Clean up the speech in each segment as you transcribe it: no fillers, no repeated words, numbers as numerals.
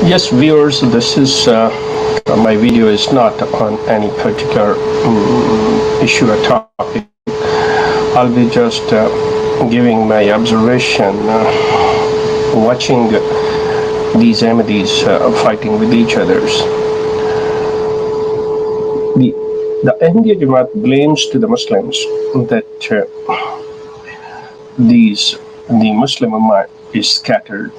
Yes, viewers, this is my video is not on any particular issue or topic. I'll be just giving my observation, watching these Ahmadis fighting with each others. The Ahmadiyya Jamaat blames to the Muslims that the Muslim Ummah is scattered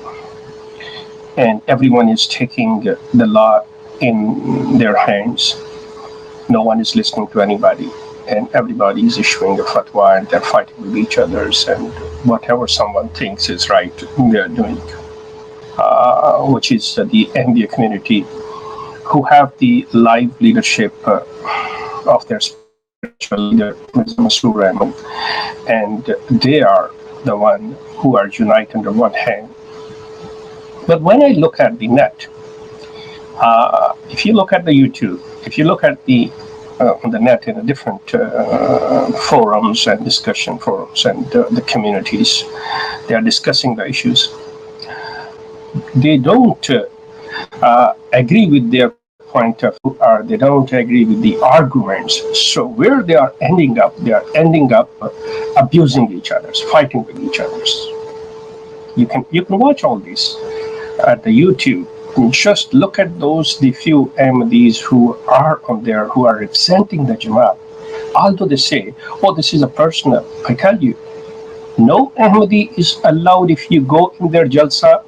and everyone is taking the law in their hands. No one is listening to anybody, and everybody is issuing a fatwa, and they're fighting with each others, and whatever someone thinks is right, they're doing, which is the Ahmadiyya community, who have the live leadership of their spiritual leader, Mirza Masroor, and they are the one who are united under one hand. But when I look at the net, if you look at the YouTube, if you look at the on the net in the different forums and discussion forums and the communities, they are discussing the issues. They don't agree with their point of view, or they don't agree with the arguments. So where they are ending up abusing each other, fighting with each other. You can watch all this at the YouTube. Just look at the few Ahmadis who are on there, who are representing the Jamaat. Although they say, oh, this is a personal, I tell you, no Ahmadi is allowed. If you go in their Jalsa,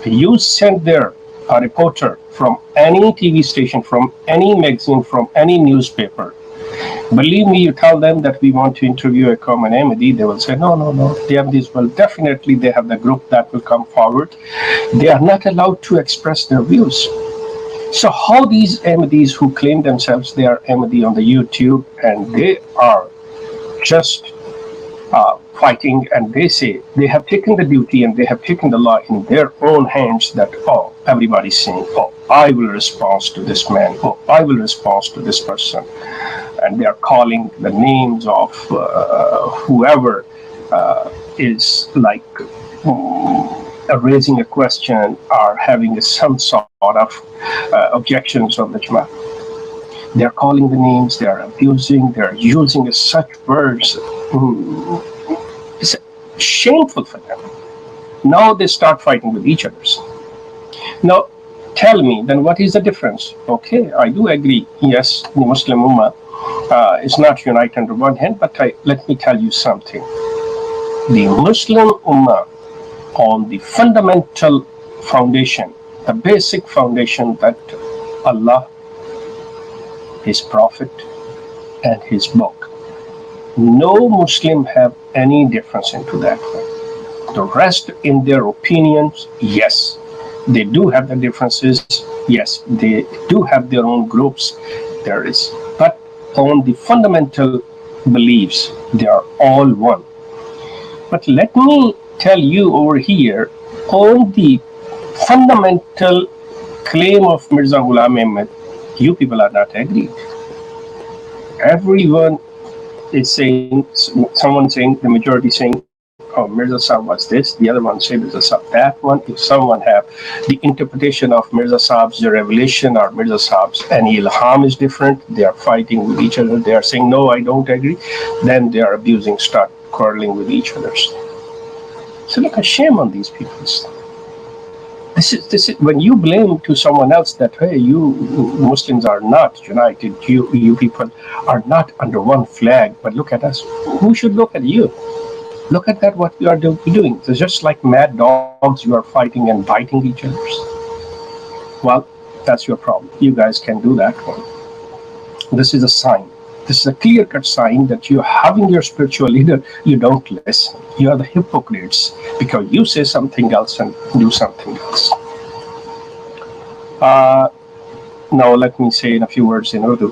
you send there a reporter from any TV station, from any magazine, from any newspaper. Believe me, you tell them that we want to interview a common Ahmadi, they will say, no. The Ahmadis will definitely, they have the group that will come forward. They are not allowed to express their views. So how these Ahmadis who claim themselves they are Ahmadi on the YouTube, and they are just fighting, and they say they have taken the duty and they have taken the law in their own hands, that, oh, everybody's saying, oh, I will respond to this man, oh, I will respond to this person. And they are calling the names of whoever is like raising a question or having some sort of objections on the Jamaat. They are calling the names, they are abusing, they are using such words. It's shameful for them. Now they start fighting with each other. Now, tell me, then what is the difference? Okay, I do agree. Yes, the Muslim Ummah is not united under one hand, but let me tell you something. The Muslim Ummah, on the fundamental foundation, the basic foundation that Allah, His Prophet, and His book, no Muslim have any difference into that one. The rest, in their opinions, yes, they do have the differences. Yes, they do have their own groups. There is, but on the fundamental beliefs, they are all one. But let me tell you over here, on the fundamental claim of Mirza Ghulam Ahmad, you people are not agreed. Everyone is saying, someone saying, the majority saying, oh, Mirza Sahib was this, the other one say Mirza Sahib that one. If someone have the interpretation of Mirza Sahib's revelation or Mirza Sahib's any ilham is different, they are fighting with each other, they are saying, no, I don't agree, then they are abusing, start quarreling with each other. So look, a shame on these people. This is when you blame to someone else that, hey, you Muslims are not united, you people are not under one flag, but look at us. Who should look at you? Look at that, what we are doing. It's just like mad dogs, you are fighting and biting each other. Well, that's your problem. You guys can do that one. This is a sign. This is a clear-cut sign that you're having your spiritual leader, you don't listen. You are the hypocrites because you say something else and do something else. Now let me say in a few words in Urdu.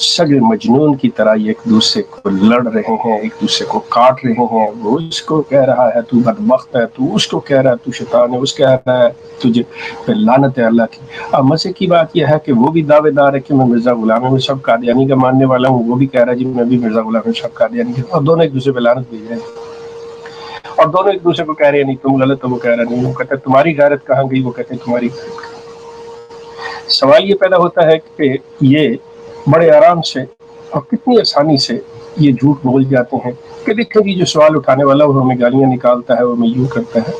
سگے مجنون کی طرح یہ ایک دوسرے کو لڑ رہے ہیں، ایک دوسرے کو کاٹ رہے ہیں. وہ اس کو کہہ رہا ہے تو بدبخت ہے، تو اس کو کہہ رہا ہے تو شیطان ہے، اس کہہ رہا ہے تجھے پہ لعنت ہے اللہ کی. اب مزے کی بات یہ ہے کہ وہ بھی دعوے دار ہے کہ میں مرزا غلام احمد صاحب قادیانی کا ماننے والا ہوں، وہ بھی کہہ رہا ہے جی میں بھی مرزا غلام احمد صاحب قادیانی کا، اور دونوں ایک دوسرے پہ لعنت بھیج رہے ہیں، اور دونوں ایک دوسرے کو کہہ رہے ہیں نہیں تم غلط ہو، وہ کہہ رہا نہیں، وہ کہتا ہے تمہاری غیرت کہاں گئی، وہ کہتے ہیں تمہاری غیرت. سوال یہ پیدا ہوتا ہے کہ یہ بڑے آرام سے اور کتنی آسانی سے یہ جھوٹ بول جاتے ہیں کہ دیکھیں جی جو سوال اٹھانے والا وہ ہمیں گالیاں نکالتا ہے، وہ ہمیں یوں کرتا ہے.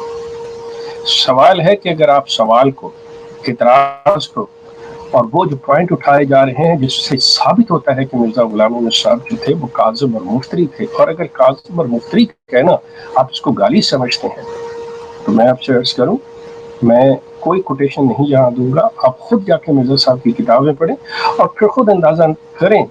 سوال ہے کہ اگر آپ سوال کو، اعتراض کو، اور وہ جو پوائنٹ اٹھائے جا رہے ہیں جس سے ثابت ہوتا ہے کہ مرزا غلام احمد صاحب جو تھے وہ کاذب اور مفتری تھے، اور اگر کاذب اور مفتری کہنا آپ اس کو گالی سمجھتے ہیں تو میں آپ سے عرض کروں، میں کوئی کوٹیشن نہیں یہاں دوں گا، آپ خود جا کے مرزا صاحب کی کتابیں پڑھیں اور پھر خود اندازہ کریں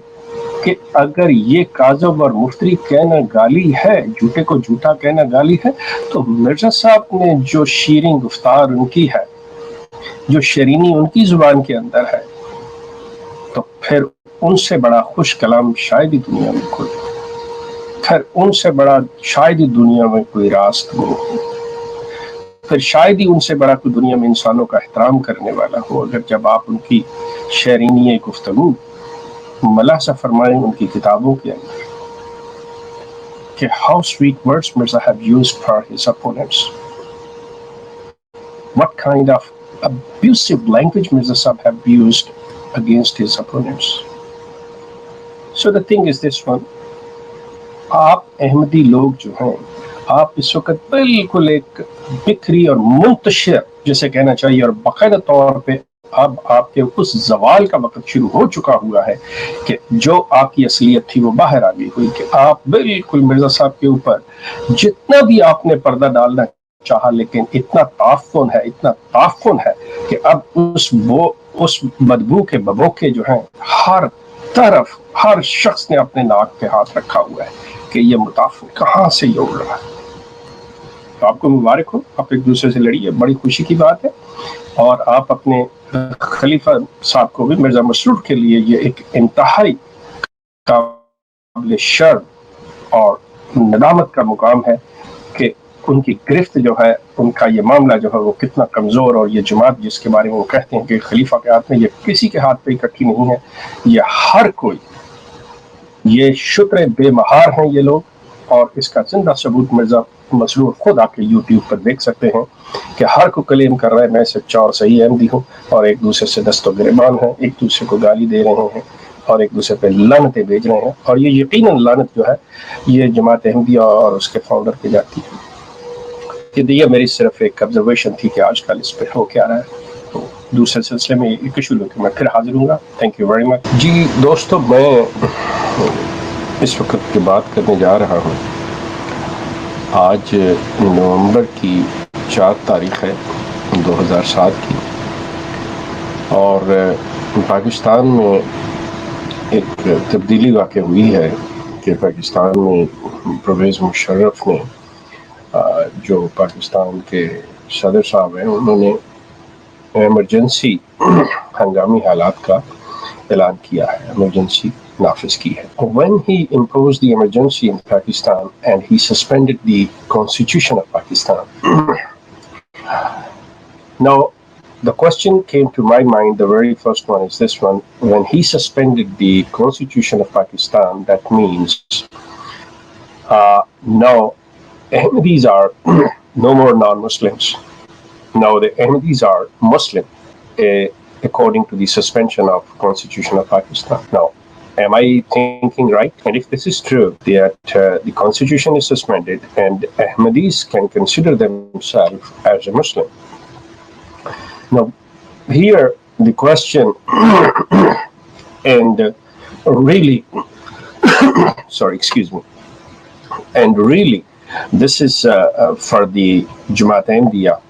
کہ اگر یہ کاذب اور مفتری کہنا گالی ہے، جھوٹے کو جھوٹا کہنا گالی ہے، تو مرزا صاحب نے جو شیریں گفتار ان کی ہے، جو شیرینی ان کی زبان کے اندر ہے، تو پھر ان سے بڑا خوش کلام شاید ہی دنیا میں کوئی، پھر ان سے بڑا شاید ہی دنیا میں کوئی راست نہیں، پھر شاید ہی ان سے بڑا کوئی دنیا میں انسانوں کا احترام کرنے والا ہو. اگر جب آپ ان کی شیرینی گفتگو ملاحظہ فرمائیں ان کی کتابوں کے اندر کہ how sweet words Mirza have used for his opponents, what kind of abusive language Mirza Sahib have used against his opponents. So the thing is this one, آپ احمدی لوگ جو ہیں، آپ اس وقت بالکل ایک بکھری اور منتشر جسے کہنا چاہیے، اور باقاعدہ طور پہ اب آپ کے اس زوال کا وقت شروع ہو چکا ہوا ہے کہ جو آپ کی اصلیت تھی وہ باہر آ گئی ہوئی، کہ آپ بالکل مرزا صاحب کے اوپر جتنا بھی آپ نے پردہ ڈالنا چاہا، لیکن اتنا تعفن ہے کہ اب اس بدبو کے ببوکے جو ہیں ہر طرف، ہر شخص نے اپنے ناک پہ ہاتھ رکھا ہوا ہے کہ یہ متعفن کہاں سے یہ اڑ رہا ہے. تو آپ کو مبارک ہو، آپ ایک دوسرے سے لڑیے، بڑی خوشی کی بات ہے. اور آپ اپنے خلیفہ صاحب کو بھی، مرزا مسرور کے لیے یہ ایک انتہائی قابل شرم اور ندامت کا مقام ہے کہ ان کی گرفت جو ہے، ان کا یہ معاملہ جو ہے وہ کتنا کمزور، اور یہ جماعت جس کے بارے میں وہ کہتے ہیں کہ خلیفہ کے ہاتھ میں، یہ کسی کے ہاتھ پہ اکٹھی نہیں ہے، یہ ہر کوئی، یہ شکر بے مہار ہیں یہ لوگ. اور اس کا زندہ ثبوت مرزا مسرور خود آ کے یوٹیوب پر دیکھ سکتے ہیں کہ ہر کو کلیم کر رہا ہے میں سچا اور صحیح احمدی ہوں، اور ایک دوسرے سے دست و گریبان ہیں، ایک دوسرے کو گالی دے رہے ہیں اور ایک دوسرے پہ لعنتیں بھیج رہے ہیں. اور یہ یقیناً لعنت جو ہے یہ جماعت احمدیہ اور اس کے فاؤنڈر پہ جاتی ہے. یہ میری صرف ایک آبزرویشن تھی کہ آج کل اس پہ ہو کیا رہا ہے. تو دوسرے سلسلے میں ایک ایشو لے کے میں پھر حاضر ہوں گا. Thank you very much. جی دوستو، میں اس وقت کی بات کرنے جا رہا ہوں. آج نومبر کی 4 تاریخ ہے 2007 کی، اور پاکستان میں ایک تبدیلی واقع ہوئی ہے کہ پاکستان میں پرویز مشرف نے، جو پاکستان کے صدر صاحب ہیں، انہوں نے ایمرجنسی ہنگامی حالات کا اعلان کیا ہے، ایمرجنسی نافذ کی ہے. When he imposed the emergency in Pakistan and he suspended the constitution of Pakistan. Now, the question came to my mind, the very first one is this one. When he suspended the constitution of Pakistan, that means now Ahmadis are no more non-Muslims. Now the Ahmadis are Muslim, according to the suspension of Constitution of Pakistan. Now, am I thinking right? And if this is true, that the Constitution is suspended and Ahmadis can consider themselves as a Muslim. Now, here the question, and really, sorry, excuse me, and really, this is for the Jamaat Ahmadiyya.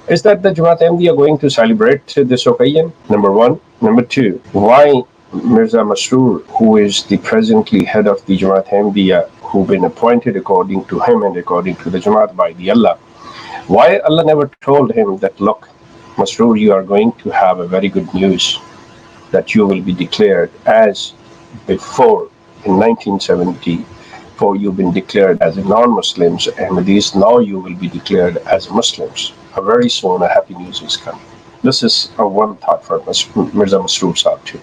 Is that the Jamaat Ahmadiyya going to celebrate this occasion? Number one. Number two, why Mirza Masroor, who is the presently head of the Jamaat Ahmadiyya, who've been appointed according to him and according to the Jamaat by the Allah, why Allah never told him that, look, Masroor, you are going to have a very good news. that you will be declared as before in 1974 you've been declared as a non-Muslims, Ahmadis, now you will be declared as Muslims. Very soon a happy news is coming. This is one thought for Mirza Masroor Sahib too.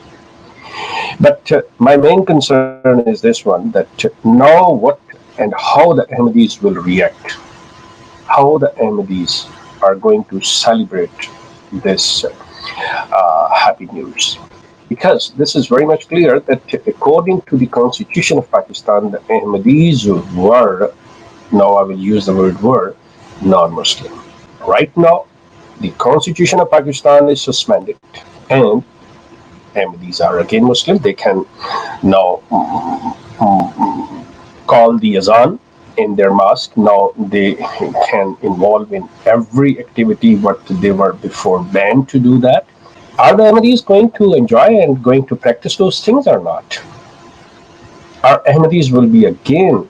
But my main concern is this one, that now what and how the Ahmadis will react, how the Ahmadis are going to celebrate this happy news. Because this is very much clear that according to the Constitution of Pakistan, the Ahmadis were, now I will use the word were, non-Muslim. Right now, the Constitution of Pakistan is suspended and Ahmadis are again Muslim. They can now call the azan in their mosque. Now they can involve in every activity what they were before banned to do that. Are the Ahmadis going to enjoy and going to practice those things or not? Our Ahmadis will be again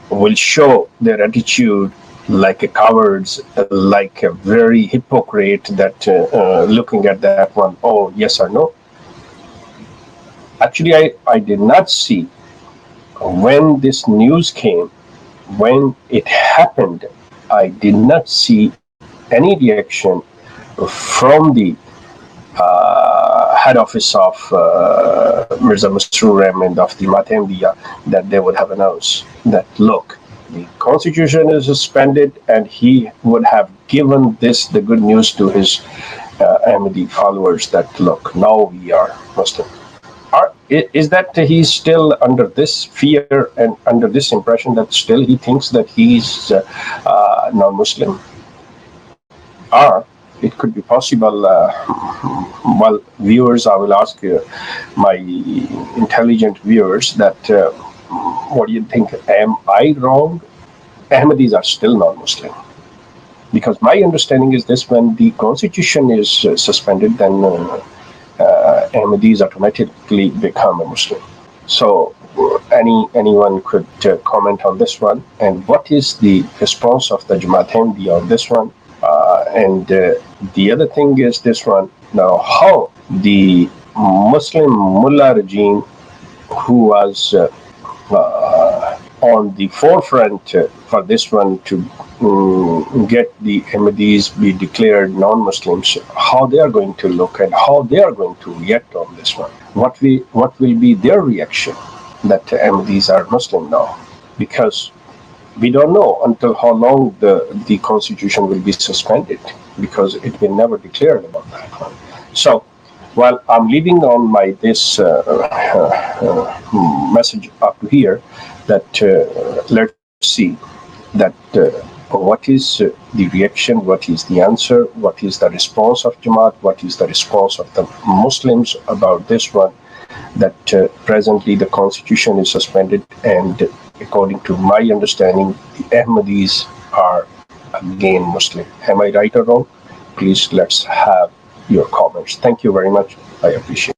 will show their attitude like a cowards, like a very hypocrite that looking at that one, oh, yes or no. Actually, I did not see when this news came, when it happened, I did not see any reaction from the head office of Mirza Masroor and of the Jamaat Ahmadiyya that they would have announced that, look, the constitution is suspended, and he would have given the good news to his Ahmadi followers that, look, now we are Muslim. Is that he's still under this fear and under this impression that still he thinks that he's non-Muslim? Or it could be possible, well, viewers, I will ask my intelligent viewers that what do you think? Am I wrong? Ahmadis are still non-Muslim. Because my understanding is this, when the constitution is suspended, then Ahmadis automatically become a Muslim. So anyone could comment on this one. And what is the response of the Jamaat Ahmadiyya on this one? And the other thing is this one. Now, how the Muslim mullah regime, who was on the forefront for this one to get the Ahmadis be declared non-Muslims, how they are going to look and how they are going to react on this one. What will be their reaction that Ahmadis are Muslim now? Because we don't know until how long the constitution will be suspended, because it will never declared about that one. So, while I'm leaving on my this message up to here, that let's see that what is the reaction, what is the answer, what is the response of Jamaat, what is the response of the Muslims about this one, that presently the constitution is suspended, and according to my understanding, the Ahmadis are again Muslim. Am I right or wrong? Please, let's have your comments. Thank you very much. I appreciate it.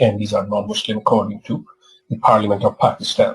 Ahmadis are non-Muslim according to the Parliament of Pakistan.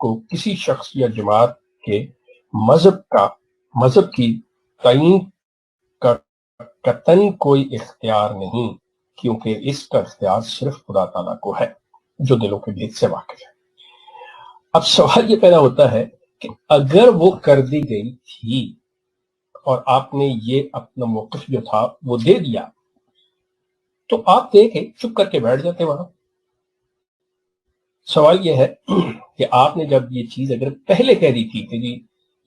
کو کسی شخص یا جماعت کے مذہب کی تعین کا قطعاً کوئی اختیار نہیں، کیونکہ اس کا اختیار صرف خدا تعالیٰ کو ہے جو دلوں کے بھید سے واقف ہے۔ اب سوال یہ پیدا ہوتا ہے کہ اگر وہ کر دی گئی تھی اور آپ نے یہ اپنا موقف جو تھا وہ دے دیا، تو آپ دیکھیں چپ کر کے بیٹھ جاتے وہاں۔ سوال یہ ہے کہ آپ نے جب یہ چیز اگر پہلے کہہ دی تھی کہ جی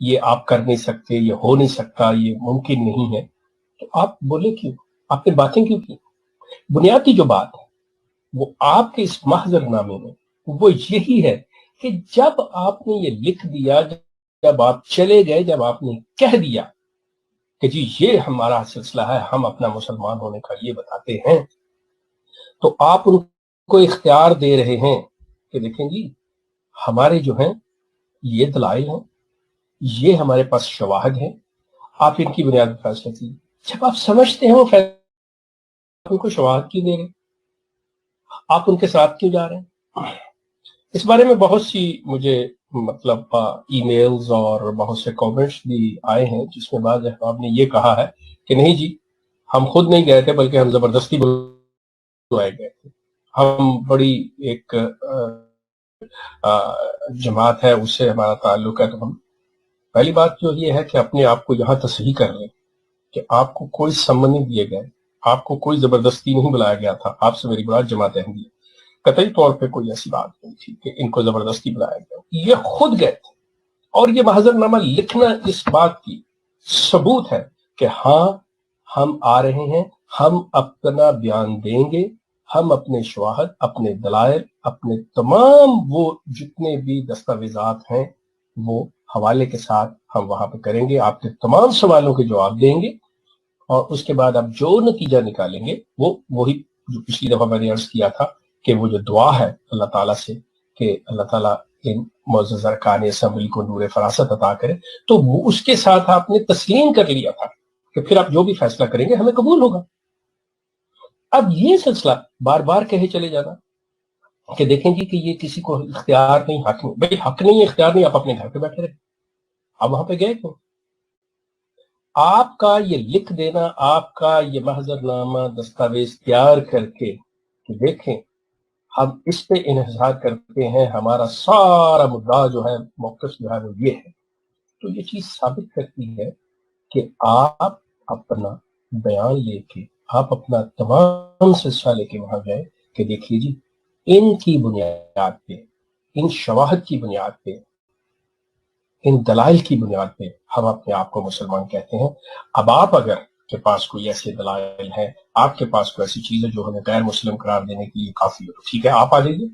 یہ آپ کر نہیں سکتے، یہ ہو نہیں سکتا، یہ ممکن نہیں ہے، تو آپ بولے کیوں؟ آپ نے باتیں کیوں کی؟ بنیادی جو بات ہے وہ آپ کے اس محضر نامے میں وہ یہی ہے کہ جب آپ نے یہ لکھ دیا، جب آپ چلے گئے، جب آپ نے کہہ دیا کہ جی یہ ہمارا سلسلہ ہے، ہم اپنا مسلمان ہونے کا یہ بتاتے ہیں، تو آپ ان کو اختیار دے رہے ہیں کہ دیکھیں جی ہمارے جو ہیں یہ دلائل ہیں، یہ ہمارے پاس شواہد ہیں، آپ ان کی بنیاد پر فیصلہ کیجیے۔ جب آپ سمجھتے ہیں وہ فیصلہ، ان کو شواہد کیوں دے رہے ہیں؟ آپ ان کے ساتھ کیوں جا رہے ہیں؟ اس بارے میں بہت سی مجھے ای میلز اور بہت سے کامنٹس بھی آئے ہیں، جس میں بعض احباب نے یہ کہا ہے کہ نہیں جی ہم خود نہیں گئے تھے بلکہ ہم زبردستی بلوائے گئے تھے، ہم بڑی ایک جماعت ہے اس سے ہمارا تعلق ہے۔ تو ہم پہلی بات جو یہ ہے کہ اپنے آپ کو یہاں تصحیح کر لیں کہ آپ کو کوئی سمن نہیں دیے گئے، آپ کو کوئی زبردستی نہیں بلایا گیا تھا۔ آپ سے میری مراد جماعت احمدیہ، قطعی طور پہ کوئی ایسی بات نہیں تھی کہ ان کو زبردستی بلایا گیا، یہ خود گئے تھے۔ اور یہ محضر نامہ لکھنا اس بات کی ثبوت ہے کہ ہاں ہم آ رہے ہیں، ہم اپنا بیان دیں گے، ہم اپنے شواہد، اپنے دلائل، اپنے تمام وہ جتنے بھی دستاویزات ہیں وہ حوالے کے ساتھ ہم وہاں پہ کریں گے، آپ کے تمام سوالوں کے جواب دیں گے، اور اس کے بعد آپ جو نتیجہ نکالیں گے وہ وہی جو پچھلی دفعہ میں نے عرض کیا تھا کہ وہ جو دعا ہے اللہ تعالیٰ سے کہ اللہ تعالیٰ ان معزز ارکان اسمبلی کو نور فراست عطا کرے، تو وہ اس کے ساتھ آپ نے تسلیم کر لیا تھا کہ پھر آپ جو بھی فیصلہ کریں گے ہمیں قبول ہوگا۔ اب یہ سلسلہ بار بار کہے چلے جانا کہ دیکھیں جی کہ یہ کسی کو اختیار نہیں، حق نہیں، بھائی حق نہیں، اختیار نہیں، آپ اپنے گھر پہ بیٹھے رہے، آپ وہاں پہ گئے کیوں؟ آپ کا یہ لکھ دینا، آپ کا یہ محضر نامہ دستاویز تیار کر کے کہ دیکھیں ہم اس پہ انحصار کرتے ہیں، ہمارا سارا مدعا جو ہے، موقف جو ہے وہ یہ ہے، تو یہ چیز ثابت کرتی ہے کہ آپ اپنا بیان لے کے، آپ اپنا تمام سلسلہ لے کے وہاں گئے کہ دیکھیے جی ان کی بنیاد پہ، ان شواہد کی بنیاد پہ، ان دلائل کی بنیاد پہ ہم اپنے آپ کو مسلمان کہتے ہیں۔ اب آپ اگر کے پاس کوئی ایسے دلائل ہے، آپ کے پاس کوئی ایسی چیز ہے جو ہمیں غیر مسلم قرار دینے کے لیے کافی ہے، تو ٹھیک ہے آپ آ جائیے۔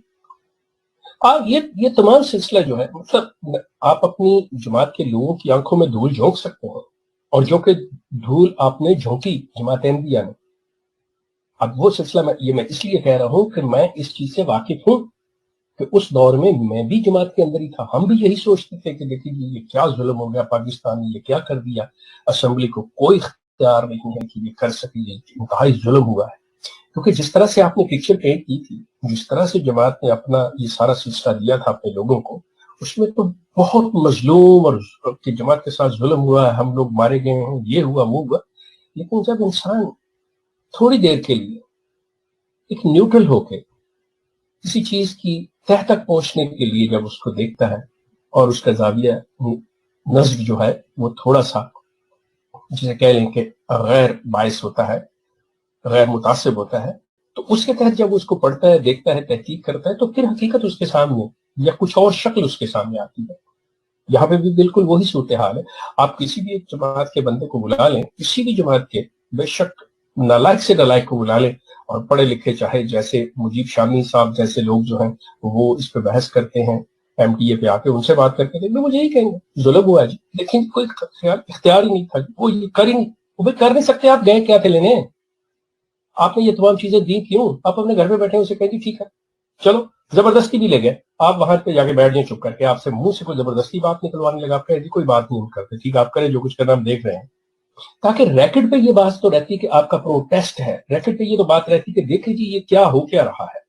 یہ تمام سلسلہ جو ہے آپ اپنی جماعت کے لوگوں کی آنکھوں میں دھول جھونک سکتے ہیں، اور جو کہ دھول آپ نے جھونکی جماعت احمدیہ نے۔ اب وہ سلسلہ میں اس لیے کہہ رہا ہوں کہ میں اس چیز سے واقف ہوں کہ اس دور میں بھی جماعت کے اندر ہی تھا، ہم بھی یہی سوچتے تھے کہ دیکھیں یہ کیا ظلم ہو گیا پاکستان نے، یہ کیا کر دیا، اسمبلی کو کوئی اختیار نہیں ہے کہ یہ کر سکے، یہ انتہائی ظلم ہوا ہے۔ کیونکہ جس طرح سے آپ نے پکچر پینٹ کی تھی، جس طرح سے جماعت نے اپنا یہ سارا سلسلہ دیا تھا اپنے لوگوں کو، اس میں تو بہت مظلوم اور کہ جماعت کے ساتھ ظلم ہوا ہے، ہم لوگ مارے گئے ہیں، یہ ہوا وہ ہوا۔ لیکن جب انسان تھوڑی دیر کے لیے ایک نیوٹرل ہو کے کسی چیز کی تہ تک پہنچنے کے لیے جب اس کو دیکھتا ہے اور اس کا زاویہ نظر جو ہے وہ تھوڑا سا جسے کہہ لیں کہ غیر باعث ہوتا ہے، غیر متعصب ہوتا ہے، تو اس کے تحت جب اس کو پڑھتا ہے، دیکھتا ہے، تحقیق کرتا ہے، تو پھر حقیقت اس کے سامنے یا کچھ اور شکل اس کے سامنے آتی ہے۔ یہاں پہ بھی بالکل وہی صورتحال ہے۔ آپ کسی بھی ایک جماعت کے بندے کو بلا لیں، کسی بھی جماعت کے، بے شک نالائق سے نالائق کو بلا لیں، اور پڑھے لکھے چاہے جیسے مجیب شامی صاحب جیسے لوگ جو ہیں وہ اس پہ بحث کرتے ہیں، ایم ٹی اے پہ آ کے ان سے بات کر کے دیکھیں، مجھے یہی کہیں گے ظلم ہوا جی، لیکن کوئی اختیار ہی نہیں تھا، وہ یہ کر ہی نہیں، وہ بھی کر نہیں سکتے، آپ گئے کیا تھے لینے؟ آپ نے یہ تمام چیزیں دی کیوں؟ آپ اپنے گھر پہ بیٹھے اسے کہہ دی ٹھیک ہے چلو، زبردستی بھی لے گئے، آپ وہاں پہ جا کے بیٹھ جائیں چپ کر کے، آپ سے منہ سے کوئی زبردستی بات نکلوانے لگا، آپ کہہ دی کوئی بات نہیں کرتے، ٹھیک ہے آپ کریں جو کچھ کرنا ہم دیکھ رہے ہیں، تاکہ ریکٹ پہ یہ بات تو رہتی کہ آپ کا پروٹیسٹ ہے، ریکٹ پہ یہ تو بات رہتی کہ دیکھیں جی یہ کیا ہو کیا رہا ہے۔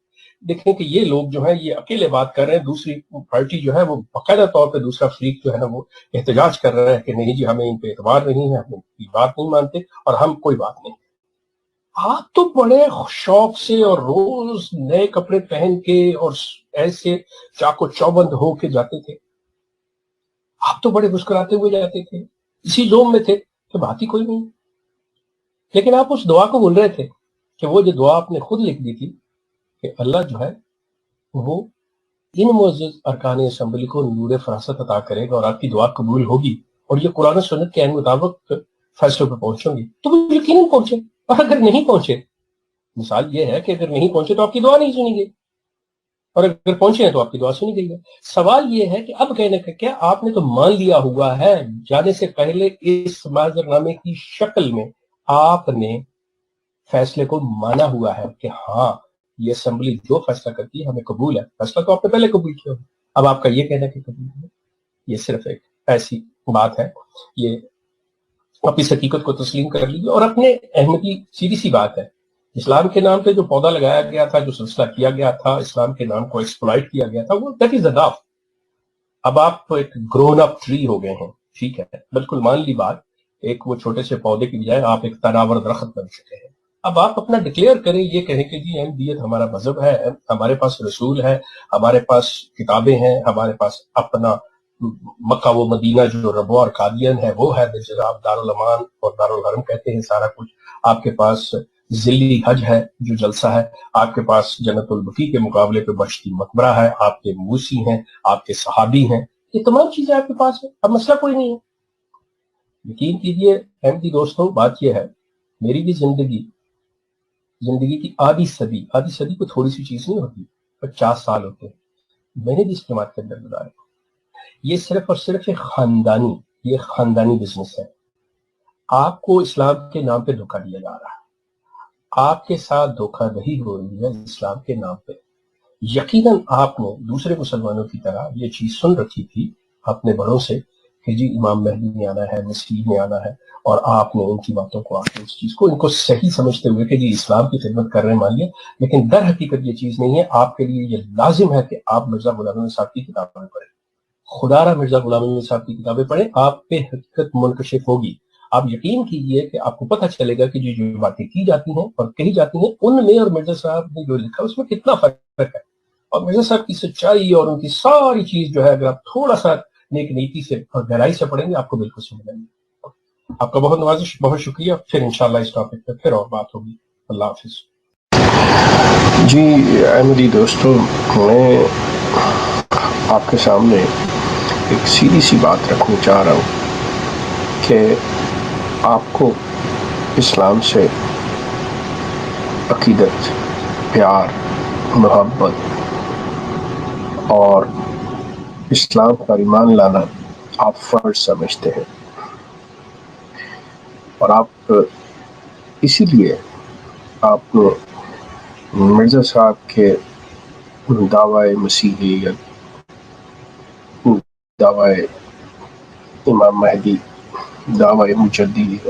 دیکھیں کہ یہ لوگ جو ہیں یہ اکیلے بات کر رہے ہیں، دوسری پارٹی جو ہے وہ باقاعدہ طور پہ، دوسرا فریق جو ہے نا وہ احتجاج کر رہا ہے کہ نہیں جی ہمیں ان پہ اعتبار نہیں ہے، ہم ان کی بات نہیں مانتے اور ہم کوئی بات نہیں۔ آپ تو بڑے شوق سے اور روز نئے کپڑے پہن کے اور ایسے چاقو چوبند ہو کے جاتے تھے، آپ تو بڑے مسکراتے ہوئے جاتے تھے، اسی زوم میں تھے کہ بات ہی کوئی نہیں، لیکن آپ اس دعا کو بھول رہے تھے کہ وہ جو دعا آپ نے خود لکھ دی تھی کہ اللہ جو ہے وہ ان معزز ارکان اسمبلی کو نور فراست عطا کرے گا اور آپ کی دعا قبول ہوگی اور یہ قرآن و سنت کے عین مطابق فیصلوں پہ پہنچیں گے، تو وہ یقیناً پہنچے۔ اور اگر نہیں پہنچے، مثال یہ ہے کہ اگر نہیں پہنچے تو آپ کی دعا نہیں سنی گئی، اور اگر پہنچے ہیں تو آپ کی دعا سنی گئی ہے۔ سوال یہ ہے کہ اب کہنے کا کیا، آپ نے تو مان لیا ہوا ہے، جانے سے پہلے اس معذرنامے کی شکل میں آپ نے فیصلے کو مانا ہوا ہے کہ ہاں یہ اسمبلی جو فیصلہ کرتی ہے ہمیں قبول ہے۔ فیصلہ تو آپ نے پہلے قبول کیا، اب آپ کا یہ کہنا کہ قبول ہے، یہ صرف ایک ایسی بات ہے، یہ آپ اس حقیقت کو تسلیم کر لیجیے۔ اور اپنے احمدی سیدھی سی بات ہے، اسلام کے نام پہ جو پودا لگایا گیا تھا، جو سلسلہ کیا گیا تھا، اسلام کے نام کو ایکسپلائٹ کیا گیا تھا، وہ دیٹ از انف۔ اب آپ ایک گرون اپ ٹری ہو گئے ہیں، ٹھیک ہے، بالکل مان لی بات، ایک وہ چھوٹے سے پودے کی بجائے آپ ایک تناور درخت بن چکے ہیں۔ اب آپ اپنا ڈکلیئر کریں، یہ کہیں کہ جی احمدیت ہمارا مذہب ہے، ہمارے پاس رسول ہے، ہمارے پاس کتابیں ہیں، ہمارے پاس اپنا مکہ و مدینہ جو ربوہ اور قادیان ہے وہ ہے، جسے آپ دارالامان اور دارالحرم کہتے ہیں، سارا کچھ آپ کے پاس، ذلی حج ہے جو جلسہ ہے، آپ کے پاس جنت البقیع کے مقابلے پہ بشتی مقبرہ ہے، آپ کے موسی ہیں، آپ کے صحابی ہیں، یہ تمام چیزیں آپ کے پاس ہیں، اب مسئلہ کوئی نہیں ہے۔ یقین کیجئے احمدی دوستوں، بات یہ ہے، میری بھی زندگی کی آدھی صدی کو تھوڑی سی چیز نہیں ہوتی، 50 سال ہوتے ہیں میں نے بھی اس جماعت کے اندر گزارے۔ یہ صرف اور صرف ایک خاندانی بزنس ہے۔ آپ کو اسلام کے نام پہ دھوکہ دیا جا رہا ہے، آپ کے ساتھ دھوکہ دہی ہو رہی ہے اسلام کے نام پہ۔ یقیناً آپ نے دوسرے مسلمانوں کی طرح یہ چیز سن رکھی تھی اپنے بڑوں سے کہ جی امام مہدی نے آنا ہے، مسیح نے آنا ہے، اور آپ نے ان کی باتوں کو، آپ نے اس چیز کو ان کو صحیح سمجھتے ہوئے کہ جی اسلام کی خدمت کر رہے ہیں مانیے، لیکن در حقیقت یہ چیز نہیں ہے۔ آپ کے لیے یہ لازم ہے کہ آپ مرزا غلام احمد صاحب کی کتابیں پڑھیں، خدا را مرزا غلام احمد صاحب کی کتابیں پڑھیں، آپ پہ حقیقت منکشف ہوگی۔ آپ یقین کیجئے کہ آپ کو پتہ چلے گا کہ جو باتیں کی جاتی ہیں اور کہی جاتی ہیں ان میں اور مرزا صاحب نے جو لکھا اس میں کتنا فرق ہے، اور مرزا صاحب کی سچائی اور ان کی ساری چیز جو ہے اگر آپ تھوڑا سا نیک نیتی سے اور گہرائی سے پڑھیں گے آپ کو بالکل سمجھ آئے گی۔ آپ کا بہت نوازش، بہت شکریہ، پھر انشاءاللہ اس ٹاپک پہ پھر اور بات ہوگی۔ اللہ حافظ۔ جی احمدی دوستوں، میں آپ کے سامنے ایک سیدھی سی بات رکھنا چاہ رہا ہوں کہ آپ کو اسلام سے عقیدت، پیار، محبت اور اسلام پر ایمان لانا آپ فرض سمجھتے ہیں، اور آپ اسی لیے آپ نے مرزا صاحب کے دعوی مسیحیت، دعوی امام مہدی، دعوی مجددیت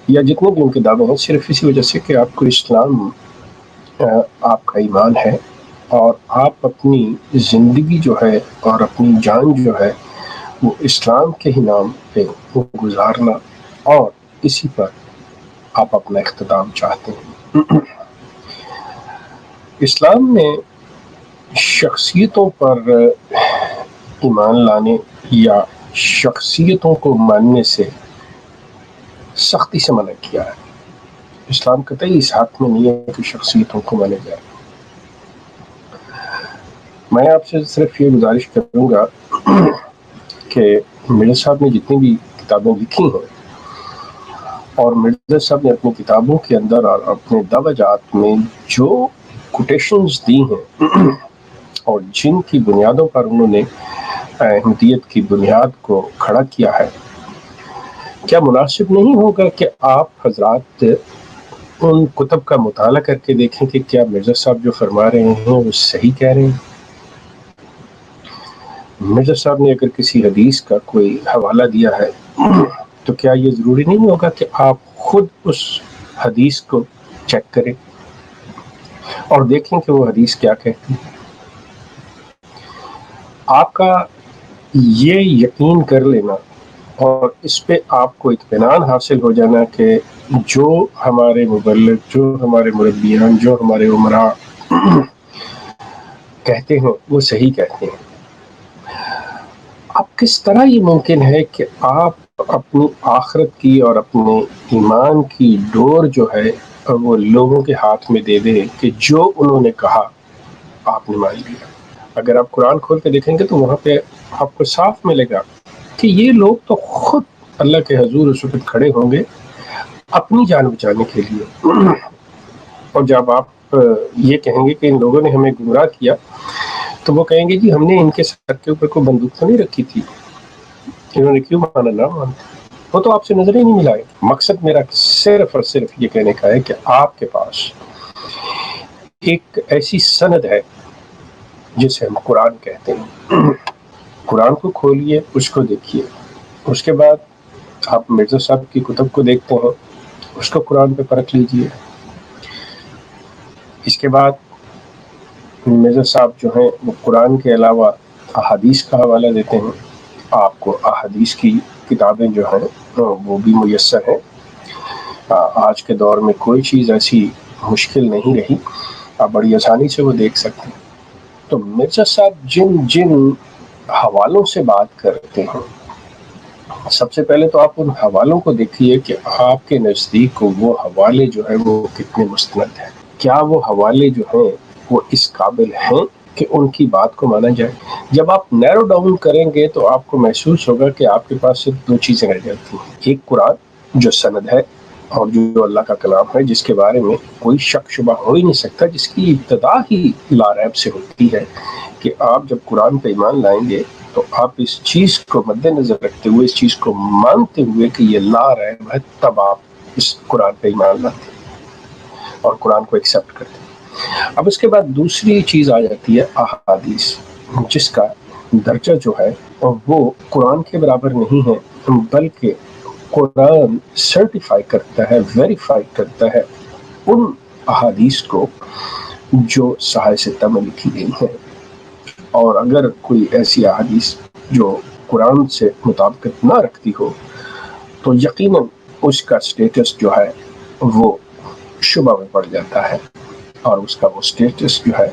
یا جتنے بھی ان کے دعوے ہیں، صرف اسی وجہ سے کہ آپ کو اسلام، آپ کا ایمان ہے، اور آپ اپنی زندگی جو ہے اور اپنی جان جو ہے وہ اسلام کے ہی نام پہ گزارنا، اور اسی پر آپ اپنا اختتام چاہتے ہیں۔ اسلام میں شخصیتوں پر ایمان لانے یا شخصیتوں کو ماننے سے سختی سے منع کیا ہے۔ اسلام قطعی اس حق میں نہیں ہے کہ شخصیتوں کو مانا جائے۔ میں آپ سے صرف یہ گزارش کروں گا کہ مرزا صاحب نے جتنی بھی کتابیں لکھی ہیں، اور مرزا صاحب نے اپنی کتابوں کے اندر اور اپنے دعوجات میں جو کوٹیشنز دی ہیں اور جن کی بنیادوں پر انہوں نے احمدیت کی بنیاد کو کھڑا کیا ہے، کیا مناسب نہیں ہوگا کہ آپ حضرات ان کتب کا مطالعہ کر کے دیکھیں کہ کیا مرزا صاحب جو فرما رہے ہیں وہ صحیح کہہ رہے ہیں؟ مرزا صاحب نے اگر کسی حدیث کا کوئی حوالہ دیا ہے تو کیا یہ ضروری نہیں ہوگا کہ آپ خود اس حدیث کو چیک کریں؟ اور دیکھیں کہ وہ حدیث کیا کہتی ہے. آپ کا یہ یقین کر لینا اور اس پہ آپ کو اطمینان حاصل ہو جانا کہ جو ہمارے مبلغ، جو ہمارے مربیان، جو ہمارے عمراء کہتے ہیں وہ صحیح کہتے ہیں. اب کس طرح یہ ممکن ہے کہ آپ اپنی آخرت کی اور اپنے ایمان کی ڈور جو ہے وہ لوگوں کے ہاتھ میں دے دیں کہ جو انہوں نے کہا آپ نے مان لیا. اگر آپ قرآن کھول کے دیکھیں گے تو وہاں پہ آپ کو صاف ملے گا کہ یہ لوگ تو خود اللہ کے حضور اس وقت کھڑے ہوں گے اپنی جان بچانے کے لیے. اور جب آپ یہ کہیں گے کہ ان لوگوں نے ہمیں گمراہ کیا تو وہ کہیں گے جی ہم نے ان کے سر کے اوپر کوئی بندوق تو نہیں رکھی تھی، انہوں نے کیوں مانا نہ مانتے. وہ تو آپ سے نظر ہی نہیں ملائے. مقصد میرا صرف اور صرف یہ کہنے کا ہے کہ آپ کے پاس ایک ایسی سند ہے جسے ہم قرآن کہتے ہیں. قرآن کو کھولیے، اس کو دیکھیے، اس کے بعد آپ مرزا صاحب کی کتب کو دیکھتے ہیں، اس کو قرآن پہ پرکھ لیجیے. اس کے بعد مرزا صاحب جو ہیں وہ قرآن کے علاوہ احادیث کا حوالہ دیتے ہیں. آپ کو احادیث کی کتابیں جو ہیں وہ بھی میسر ہیں. آج کے دور میں کوئی چیز ایسی مشکل نہیں رہی، آپ بڑی آسانی سے وہ دیکھ سکتے ہیں. تو مرزا صاحب جن جن حوالوں سے بات کرتے ہیں، سب سے پہلے تو آپ ان حوالوں کو دیکھیے کہ آپ کے نزدیک وہ حوالے جو ہیں وہ کتنے مستند ہیں. کیا وہ حوالے جو ہیں وہ اس قابل ہیں کہ ان کی بات کو مانا جائے. جب آپ نیرو ڈاؤن کریں گے تو آپ کو محسوس ہوگا کہ آپ کے پاس صرف دو چیزیں رہ جاتی ہیں. ایک قرآن جو سند ہے اور جو اللہ کا کلام ہے، جس کے بارے میں کوئی شک شبہ ہو ہی نہیں سکتا، جس کی ابتدا ہی لا ریب سے ہوتی ہے کہ آپ جب قرآن پہ ایمان لائیں گے تو آپ اس چیز کو مد نظر رکھتے ہوئے، اس چیز کو مانتے ہوئے کہ یہ لا ریب ہے، تب آپ اس قرآن پہ ایمان لاتے ہیں اور قرآن کو ایکسیپٹ کرتے ہیں. اب اس کے بعد دوسری چیز آ جاتی ہے احادیث، جس کا درجہ جو ہے وہ قرآن کے برابر نہیں ہے، بلکہ قرآن سرٹیفائی کرتا ہے، ویریفائی کرتا ہے ان احادیث کو جو صحائح ستہ میں لکھی گئی ہیں. اور اگر کوئی ایسی احادیث جو قرآن سے مطابقت نہ رکھتی ہو تو یقیناً اس کا سٹیٹس جو ہے وہ شبہ میں پڑ جاتا ہے، اور اس کا وہ سٹیٹس جو ہے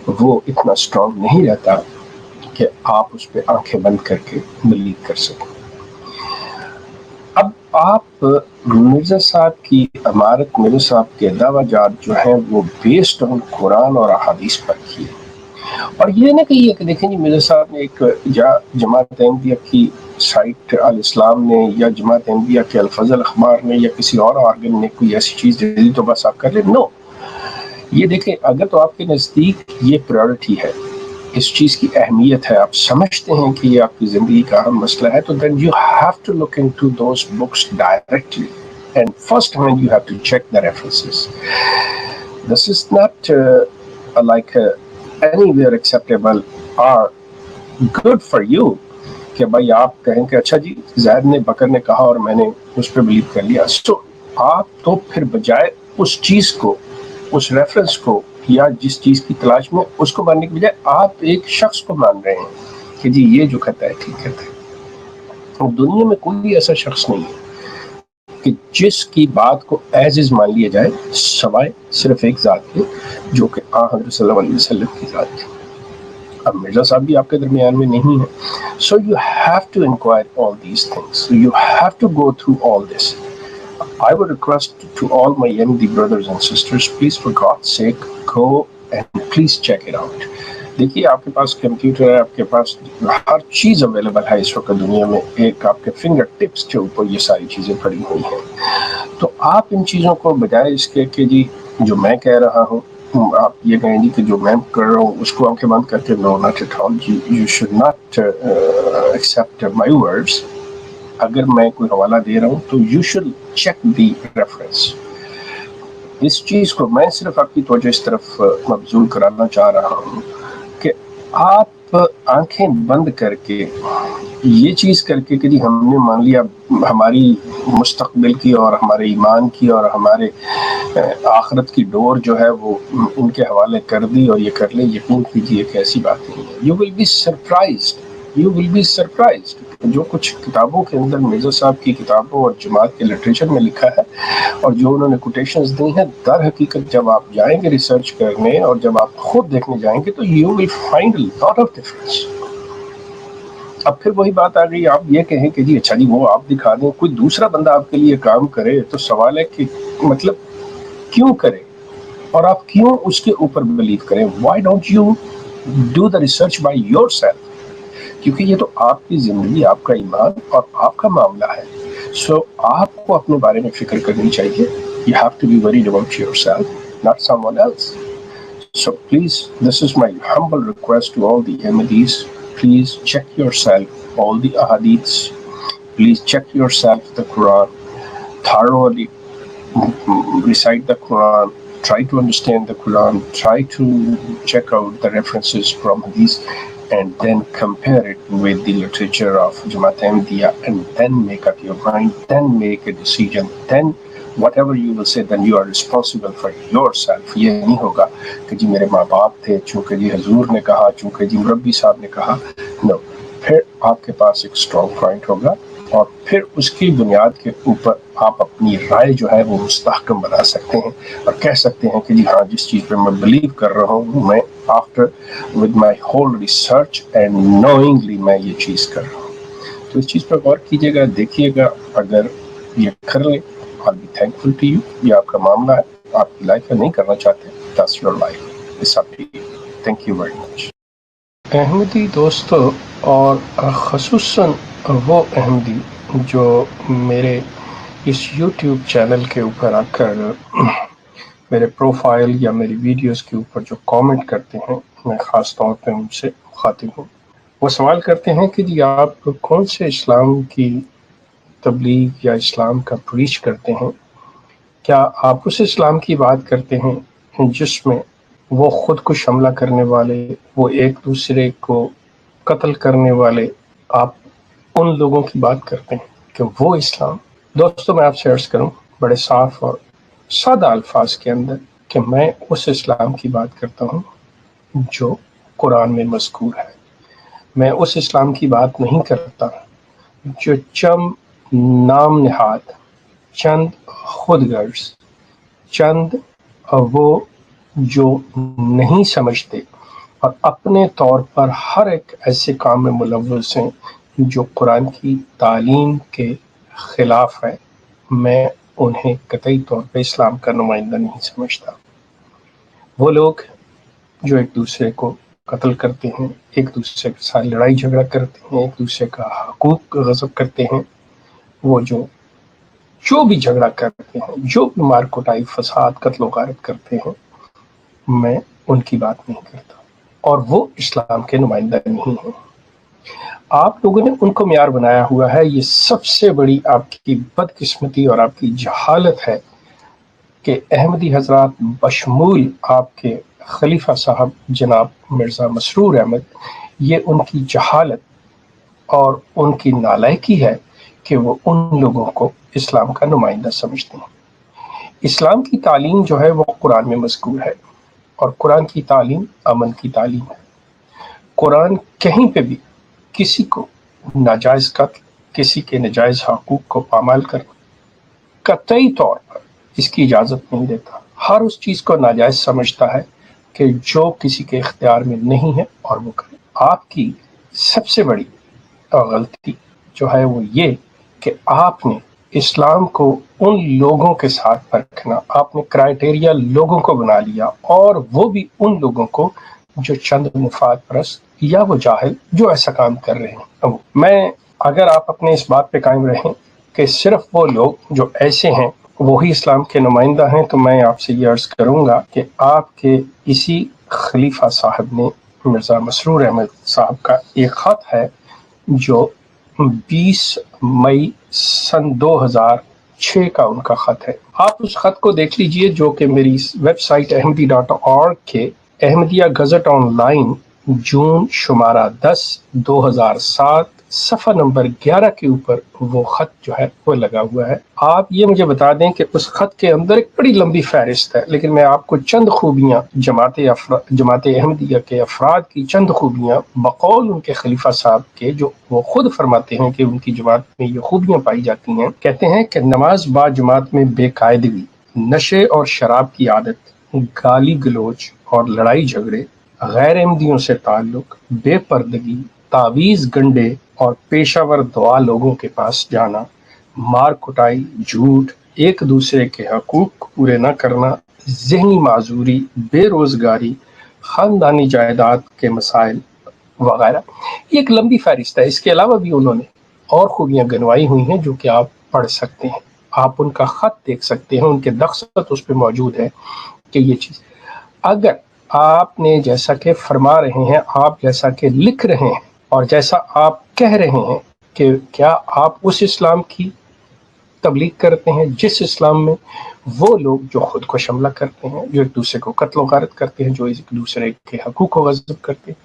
وہ اتنا اسٹرانگ نہیں رہتا کہ آپ اس پہ آنکھیں بند کر کے بلیو کر سکیں. اب آپ مرزا صاحب کی عمارت، مرزا صاحب کے دعویٰ جات جو ہیں وہ بیسڈ آن قرآن اور احادیث پر کیے. اور یہ نہ کہیے کہ دیکھیں جی مرزا صاحب نے ایک جماعت احمدیہ کی سائٹ الاسلام نے یا جماعت احمدیہ کے الفضل اخبار نے یا کسی اور آرگن نے کوئی ایسی چیز دے دی تو بس آپ کر لیں. نو، یہ دیکھیں اگر تو آپ کے نزدیک یہ پرائورٹی ہے، اس چیز کی اہمیت ہے، آپ سمجھتے ہیں کہ یہ آپ کی زندگی کا اہم مسئلہ ہے، تو then you have to look into those books directly and first hand you have to check the references. This is not like anywhere acceptable or good for you کہ بھائی آپ کہیں کہ اچھا جی زید نے بکر نے کہا اور میں نے اس پہ بلیو کر لیا. تو آپ تو پھر بجائے اس چیز کو، اس ریفرنس کو یا جس چیز کی تلاش میں اس کو ماننے کی بجائے آپ ایک شخص کو مان رہے ہیں کہ جی یہ جو کہتا ہے ٹھیک کہتا ہے. دنیا میں کوئی ایسا شخص نہیں ہے کہ جس کی بات کو ایز از مان لیا جائے سوائے صرف ایک ذات کے، جو کہ حضرت صلی اللہ علیہ وسلم کی ذات تھی. اب مرزا صاحب بھی آپ کے درمیان میں نہیں ہے. So you have to inquire all these things. So you have to go through all this. I would request to all my Ahmadi brothers and sisters, please for God's sake, go and please check it out. دیکھیے آپ کے پاس computer ہے، آپ کے پاس ہر چیز available ہے اس وقت دنیا میں، ایک آپ کے فنگر ٹپس کے اوپر یہ ساری چیزیں پڑی ہوئی ہیں. تو آپ ان چیزوں کو بجائے اس کے کہ جی جو میں کہہ رہا ہوں آپ یہ کہیں گی کہ جو میں کر رہا ہوں اس کو آنکھیں بند کر کے no not at all, you should not accept my words. اگر میں کوئی حوالہ دے رہا ہوں تو you should check the reference. اس چیز کو میں صرف آپ کی توجہ اس طرف مبذول کرانا چاہ رہا ہوں کہ آپ آنکھیں بند کر کے یہ چیز کر کے کہ جی ہم نے مان لیا ہماری مستقبل کی اور ہمارے ایمان کی اور ہمارے آخرت کی ڈور جو ہے وہ ان کے حوالے کر دی اور یہ کر لیں، یقین کیجیے کہ ایسی بات نہیں ہے. You will be surprised, you will be surprised. جو کچھ کتابوں کے اندر مرزا صاحب کی کتابوں اور جماعت کے لٹریچر میں لکھا ہے اور جو انہوں نے کوٹیشنز دی ہیں، در حقیقت جب آپ جائیں گے ریسرچ کرنے اور جب آپ خود دیکھنے جائیں گے تو you will find a lot of difference. اب پھر وہی بات آ گئی، آپ یہ کہیں کہ جی اچھا جی وہ آپ دکھا دیں، کوئی دوسرا بندہ آپ کے لیے کام کرے تو سوال ہے کہ مطلب کیوں کرے اور آپ کیوں اس کے اوپر بلیو کریں. Why don't you do the research by your self? کیونکہ یہ تو آپ کی زندگی، آپ کا ایمان اور آپ کا معاملہ ہے. سو آپ کو اپنے بارے میں فکر کرنی چاہیے. You have to be worried about yourself, not someone else. So please, this is my humble request to all the Ahmadis. Please check yourself, all the ahadiths. Please check yourself the Quran. Thoroughly recite the Quran. Try to understand the Quran. Try to check out the references from hadith and then compare it with the literature of Jamaat Ahmadiyya and then make up your mind. Then make a decision. Then whatever you will say, then you are responsible for yourself. یہ نہیں ہوگا کہ جی میرے ماں باپ تھے، چونکہ جی حضور نے کہا، چونکہ جی مربی صاحب نے کہا. نو، پھر آپ کے پاس ایک اسٹرانگ پوائنٹ ہوگا اور پھر اس کی بنیاد کے اوپر آپ اپنی رائے جو ہے وہ مستحکم بنا سکتے ہیں اور کہہ سکتے ہیں کہ جی ہاں جس چیز پہ میں بلیو کر رہا ہوں، میں after with my whole research and knowingly میں یہ چیز کر رہا ہوں. تو اس چیز پر غور کیجیے گا، دیکھیے گا. اگر یہ کر لیں I'll be thankful to you. یہ آپ کا معاملہ ہے، آپ کی لائف میں نہیں کرنا چاہتے، that's your life. It's up to you. Thank you very much. احمدی دوستو اور خصوصاً وہ احمدی جو میرے اس یوٹیوب چینل کے اوپر آ کر میرے پروفائل یا میری ویڈیوز کے اوپر جو کامنٹ کرتے ہیں، میں خاص طور پہ ان سے مخاطب ہوں. وہ سوال کرتے ہیں کہ جی آپ کون سے اسلام کی تبلیغ یا اسلام کا پریچ کرتے ہیں؟ کیا آپ اس اسلام کی بات کرتے ہیں جس میں وہ خود کو حملہ کرنے والے، وہ ایک دوسرے کو قتل کرنے والے، آپ ان لوگوں کی بات کرتے ہیں کہ وہ اسلام؟ دوستو میں آپ سے عرض کروں بڑے صاف اور سادہ الفاظ کے اندر کہ میں اس اسلام کی بات کرتا ہوں جو قرآن میں مذکور ہے. میں اس اسلام کی بات نہیں کرتا جو نام نہاد چند خود غرض، چند وہ جو نہیں سمجھتے اور اپنے طور پر ہر ایک ایسے کام میں ملوث ہیں جو قرآن کی تعلیم کے خلاف ہے. میں انہیں قطعی طور پہ اسلام کا نمائندہ نہیں سمجھتا. وہ لوگ جو ایک دوسرے کو قتل کرتے ہیں، ایک دوسرے کے ساتھ لڑائی جھگڑا کرتے ہیں، ایک دوسرے کا حقوق غصب کرتے ہیں، وہ جو بھی جھگڑا کرتے ہیں، جو بھی مار کٹائی، فساد، قتل و غارت کرتے ہیں، میں ان کی بات نہیں کرتا اور وہ اسلام کے نمائندہ نہیں ہیں. آپ لوگوں نے ان کو معیار بنایا ہوا ہے. یہ سب سے بڑی آپ کی بدقسمتی اور آپ کی جہالت ہے کہ احمدی حضرات بشمول آپ کے خلیفہ صاحب جناب مرزا مسرور احمد، یہ ان کی جہالت اور ان کی نالائکی ہے کہ وہ ان لوگوں کو اسلام کا نمائندہ سمجھتے ہیں. اسلام کی تعلیم جو ہے وہ قرآن میں مذکور ہے اور قرآن کی تعلیم امن کی تعلیم ہے. قرآن کہیں پہ بھی کسی کو ناجائز قتل، کسی کے ناجائز حقوق کو پامال کرنا قطعی طور پر اس کی اجازت نہیں دیتا. ہر اس چیز کو ناجائز سمجھتا ہے کہ جو کسی کے اختیار میں نہیں ہے اور وہ کرے. آپ کی سب سے بڑی غلطی جو ہے وہ یہ کہ آپ نے اسلام کو ان لوگوں کے ساتھ پرکھنا، آپ نے کرائٹیریا لوگوں کو بنا لیا اور وہ بھی ان لوگوں کو جو چند مفاد پرست یا وہ جاہل جو ایسا کام کر رہے ہیں. میں اگر آپ اپنے اس بات پہ قائم رہیں کہ صرف وہ لوگ جو ایسے ہیں وہی اسلام کے نمائندہ ہیں، تو میں آپ سے یہ عرض کروں گا کہ آپ کے اسی خلیفہ صاحب نے مرزا مسرور احمد صاحب کا ایک خط ہے جو 20 مئی سن 2006 کا ان کا خط ہے. آپ اس خط کو دیکھ لیجئے جو کہ میری ویب سائٹ ahmadi.org کے احمدیہ گزٹ آن لائن جون شمارہ 10 2007 صفحہ نمبر 11 کے اوپر وہ خط جو ہے وہ لگا ہوا ہے۔ آپ یہ مجھے بتا دیں کہ اس خط کے اندر ایک بڑی لمبی فہرست ہے، لیکن میں آپ کو چند خوبیاں جماعت احمدیہ کے افراد کی چند خوبیاں بقول ان کے خلیفہ صاحب کے، جو وہ خود فرماتے ہیں کہ ان کی جماعت میں یہ خوبیاں پائی جاتی ہیں۔ کہتے ہیں کہ نماز با جماعت میں بے قاعدگی، نشے اور شراب کی عادت، گالی گلوچ اور لڑائی جھگڑے، غیر احمدیوں سے تعلق، بے پردگی، تعویذ گنڈے اور پیشہ ور دعا لوگوں کے پاس جانا، مار کٹائی، جھوٹ، ایک دوسرے کے حقوق پورے نہ کرنا، ذہنی معذوری، بے روزگاری، خاندانی جائیداد کے مسائل وغیرہ۔ یہ ایک لمبی فہرست ہے۔ اس کے علاوہ بھی انہوں نے اور خوبیاں گنوائی ہوئی ہیں جو کہ آپ پڑھ سکتے ہیں، آپ ان کا خط دیکھ سکتے ہیں، ان کے دستخط اس پہ موجود ہے کہ یہ چیز اگر آپ نے جیسا کہ فرما رہے ہیں، آپ جیسا کہ لکھ رہے ہیں اور جیسا آپ کہہ رہے ہیں کہ کیا آپ اس اسلام کی تبلیغ کرتے ہیں جس اسلام میں وہ لوگ جو خود کو حملہ کرتے ہیں، جو ایک دوسرے کو قتل و غارت کرتے ہیں، جو ایک دوسرے کے حقوق کو غصب کرتے ہیں،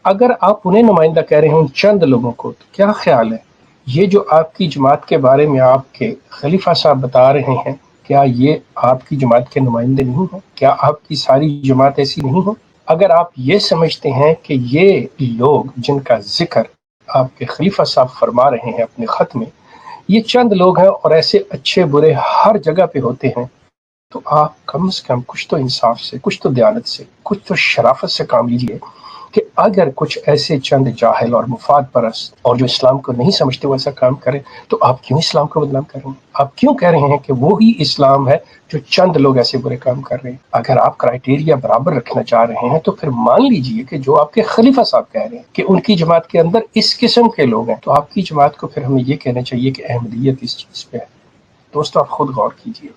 اگر آپ انہیں نمائندہ کہہ رہے ہیں ان چند لوگوں کو، تو کیا خیال ہے یہ جو آپ کی جماعت کے بارے میں آپ کے خلیفہ صاحب بتا رہے ہیں، کیا یہ آپ کی جماعت کے نمائندے نہیں ہیں؟ کیا آپ کی ساری جماعت ایسی نہیں ہے؟ اگر آپ یہ سمجھتے ہیں کہ یہ لوگ جن کا ذکر آپ کے خلیفہ صاحب فرما رہے ہیں اپنے خط میں، یہ چند لوگ ہیں اور ایسے اچھے برے ہر جگہ پہ ہوتے ہیں، تو آپ کم سے کم کچھ تو انصاف سے، کچھ تو دیانت سے، کچھ تو شرافت سے کام لیجیے کہ اگر کچھ ایسے چند جاہل اور مفاد پرست اور جو اسلام کو نہیں سمجھتے وہ ایسا کام کریں، تو آپ کیوں اسلام کو بدنام کر رہے ہیں؟ آپ کیوں کہہ رہے ہیں کہ وہی اسلام ہے جو چند لوگ ایسے برے کام کر رہے ہیں؟ اگر آپ کرائٹیریا برابر رکھنا چاہ رہے ہیں تو پھر مان لیجئے کہ جو آپ کے خلیفہ صاحب کہہ رہے ہیں کہ ان کی جماعت کے اندر اس قسم کے لوگ ہیں، تو آپ کی جماعت کو پھر ہمیں یہ کہنا چاہیے کہ احمدیت اس چیز پہ ہے۔ دوستو آپ خود غور کیجئے،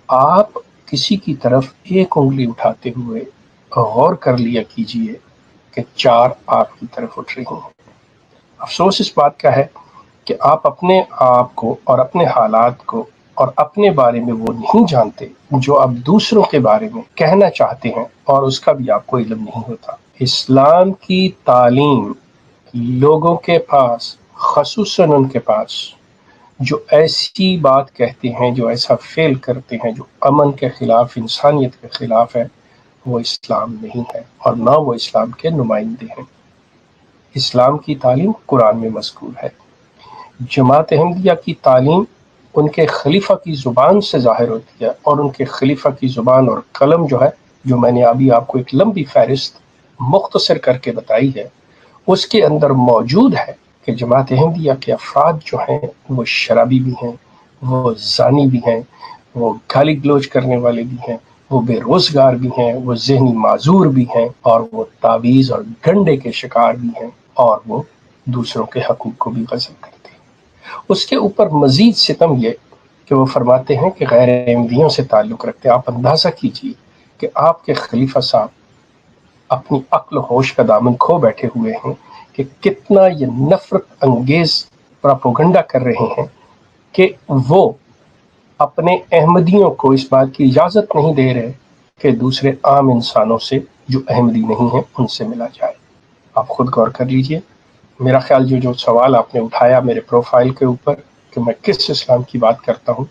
آپ کسی کی طرف ایک انگلی اٹھاتے ہوئے غور کر لیا کیجئے کہ 4 آپ کی طرف اٹھ رہی ہیں۔ افسوس اس بات کا ہے کہ آپ اپنے آپ کو اور اپنے حالات کو اور اپنے بارے میں وہ نہیں جانتے جو آپ دوسروں کے بارے میں کہنا چاہتے ہیں، اور اس کا بھی آپ کو علم نہیں ہوتا۔ اسلام کی تعلیم لوگوں کے پاس، خصوصاً ان کے پاس جو ایسی بات کہتے ہیں، جو ایسا فعل کرتے ہیں جو امن کے خلاف، انسانیت کے خلاف ہے، وہ اسلام نہیں ہے اور نہ وہ اسلام کے نمائندے ہیں۔ اسلام کی تعلیم قرآن میں مذکور ہے۔ جماعت احمدیہ کی تعلیم ان کے خلیفہ کی زبان سے ظاہر ہوتی ہے، اور ان کے خلیفہ کی زبان اور قلم جو ہے، جو میں نے ابھی آپ کو ایک لمبی فہرست مختصر کر کے بتائی ہے، اس کے اندر موجود ہے کہ جماعت احمدیہ کے افراد جو ہیں وہ شرابی بھی ہیں، وہ زانی بھی ہیں، وہ گالی گلوچ کرنے والے بھی ہیں، وہ بے روزگار بھی ہیں، وہ ذہنی معذور بھی ہیں، اور وہ تعویذ اور گنڈے کے شکار بھی ہیں، اور وہ دوسروں کے حقوق کو بھی غصب کرتے ہیں۔ اس کے اوپر مزید ستم یہ کہ وہ فرماتے ہیں کہ غیر احمدیوں سے تعلق رکھتے ہیں۔ آپ اندازہ کیجئے کہ آپ کے خلیفہ صاحب اپنی عقل و ہوش کا دامن کھو بیٹھے ہوئے ہیں کہ کتنا یہ نفرت انگیز پراپوگنڈا کر رہے ہیں کہ وہ اپنے احمدیوں کو اس بات کی اجازت نہیں دے رہے کہ دوسرے عام انسانوں سے جو احمدی نہیں ہیں ان سے ملا جائے۔ آپ خود غور کر لیجئے۔ میرا خیال جو سوال آپ نے اٹھایا میرے پروفائل کے اوپر کہ میں کس اسلام کی بات کرتا ہوں،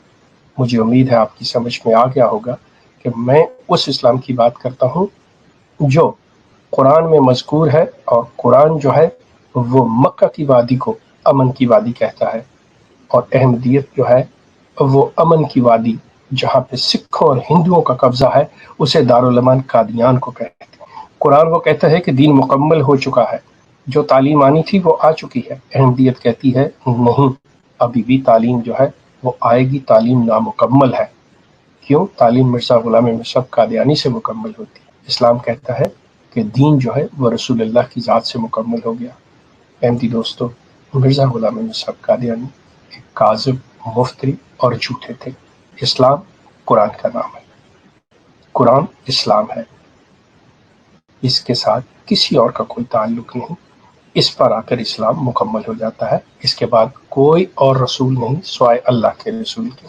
مجھے امید ہے آپ کی سمجھ میں آ گیا ہوگا کہ میں اس اسلام کی بات کرتا ہوں جو قرآن میں مذکور ہے، اور قرآن جو ہے وہ مکہ کی وادی کو امن کی وادی کہتا ہے، اور احمدیت جو ہے وہ امن کی وادی جہاں پہ سکھوں اور ہندوؤں کا قبضہ ہے اسے دارالامان قادیان کو کہتے ہیں۔ قرآن وہ کہتا ہے کہ دین مکمل ہو چکا ہے، جو تعلیم آنی تھی وہ آ چکی ہے۔ احمدیت کہتی ہے نہیں، ابھی بھی تعلیم جو ہے وہ آئے گی، تعلیم نامکمل ہے۔ کیوں؟ تعلیم مرزا غلام احمد قادیانی سے مکمل ہوتی ہے۔ اسلام کہتا ہے کہ دین جو ہے وہ رسول اللہ کی ذات سے مکمل ہو گیا۔ احمدی دوستو، مرزا غلام احمد قادیانی ایک کاذب، مفتری اور جھوٹے تھے۔ اسلام قرآن کا نام ہے، قرآن اسلام ہے، اس کے ساتھ کسی اور کا کوئی تعلق نہیں۔ اس پر آ کر اسلام مکمل ہو جاتا ہے، اس کے بعد کوئی اور رسول نہیں سوائے اللہ کے رسول کے۔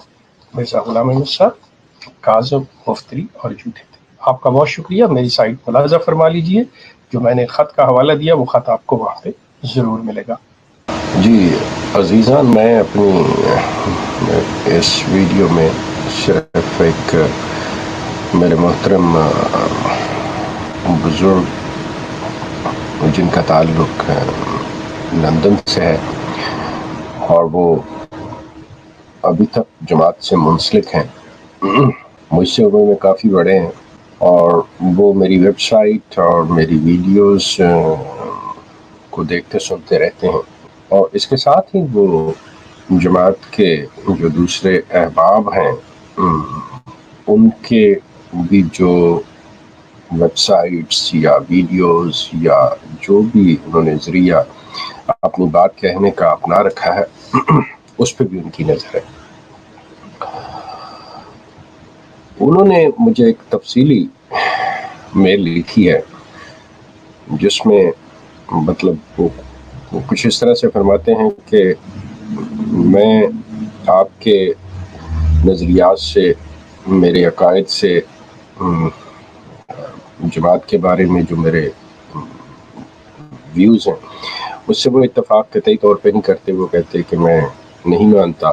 مرزا غلام احمد صاحب کاذب، مفتری اور جھوٹے تھے۔ آپ کا بہت شکریہ۔ میری سائٹ ملاحظہ فرما لیجئے، جو میں نے خط کا حوالہ دیا وہ خط آپ کو وہاں پہ ضرور ملے گا۔ جی عزیزان، میں اپنی اس ویڈیو میں صرف ایک میرے محترم بزرگ جن کا تعلق لندن سے ہے اور وہ ابھی تک جماعت سے منسلک ہیں، مجھ سے عمر میں کافی بڑے ہیں، اور وہ میری ویب سائٹ اور میری ویڈیوز کو دیکھتے سنتے رہتے ہیں، اور اس کے ساتھ ہی وہ جماعت کے جو دوسرے احباب ہیں ان کے بھی جو ویب سائٹس یا ویڈیوز یا جو بھی انہوں نے ذریعہ اپنی بات کہنے کا اپنا رکھا ہے اس پہ بھی ان کی نظر ہے۔ انہوں نے مجھے ایک تفصیلی میل لکھی ہے جس میں مطلب وہ کچھ اس طرح سے فرماتے ہیں کہ میں آپ کے نظریات سے، میرے عقائد سے، جماعت کے بارے میں جو میرے ویوز ہیں اس سے وہ اتفاق قطعی طور پہ نہیں کرتے۔ وہ کہتے کہ میں نہیں مانتا،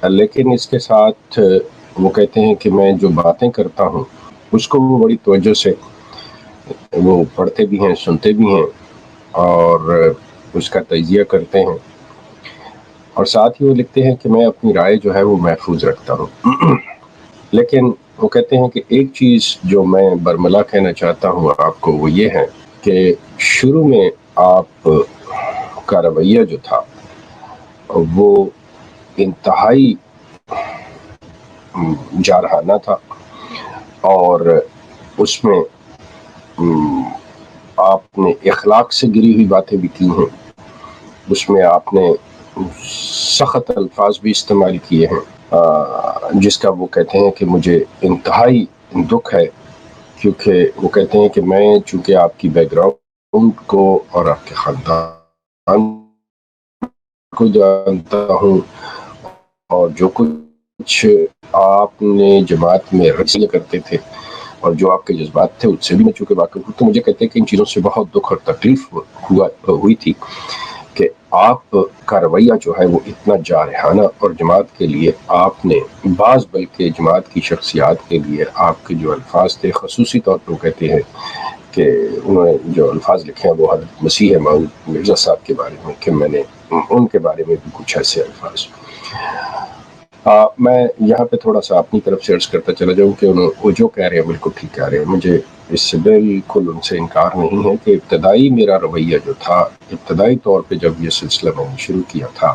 لیکن اس کے ساتھ وہ کہتے ہیں کہ میں جو باتیں کرتا ہوں اس کو وہ بڑی توجہ سے وہ پڑھتے بھی ہیں، سنتے بھی ہیں اور اس کا تجزیہ کرتے ہیں، اور ساتھ ہی وہ لکھتے ہیں کہ میں اپنی رائے جو ہے وہ محفوظ رکھتا ہوں۔ لیکن وہ کہتے ہیں کہ ایک چیز جو میں برملا کہنا چاہتا ہوں آپ کو وہ یہ ہے کہ شروع میں آپ کا رویہ جو تھا وہ انتہائی جارحانہ تھا، اور اس میں آپ نے اخلاق سے گری ہوئی باتیں بھی کی ہیں، اس میں آپ نے سخت الفاظ بھی استعمال کیے ہیں، جس کا وہ کہتے ہیں کہ مجھے انتہائی دکھ ہے، کیونکہ وہ کہتے ہیں کہ میں چونکہ آپ کی بیک گراؤنڈ کو اور آپ کے خاندان کو جانتا ہوں، اور جو کچھ آپ نے جماعت میں رسیہ کرتے تھے اور جو آپ کے جذبات تھے اس سے بھی میں چونکہ واقف ہوں، تو مجھے کہتے ہیں کہ ان چیزوں سے بہت دکھ اور تکلیف ہوئی تھی کہ آپ کا رویہ جو ہے وہ اتنا جارحانہ، اور جماعت کے لیے آپ نے بعض بلکہ جماعت کی شخصیات کے لیے آپ کے جو الفاظ تھے، خصوصی طور پر وہ کہتے ہیں کہ انہوں نے جو الفاظ لکھے ہیں وہ حضرت مسیح موعود مرزا صاحب کے بارے میں، کہ میں نے ان کے بارے میں بھی کچھ ایسے الفاظ۔ میں یہاں پہ تھوڑا سا اپنی طرف سے عرض کرتا چلا جاؤں کہ وہ جو کہہ رہے ہیں بالکل ٹھیک کہہ رہے ہیں، مجھے اس سے بالکل ان سے انکار نہیں ہے کہ ابتدائی میرا رویہ جو تھا، ابتدائی طور پہ جب یہ سلسلہ میں نے شروع کیا تھا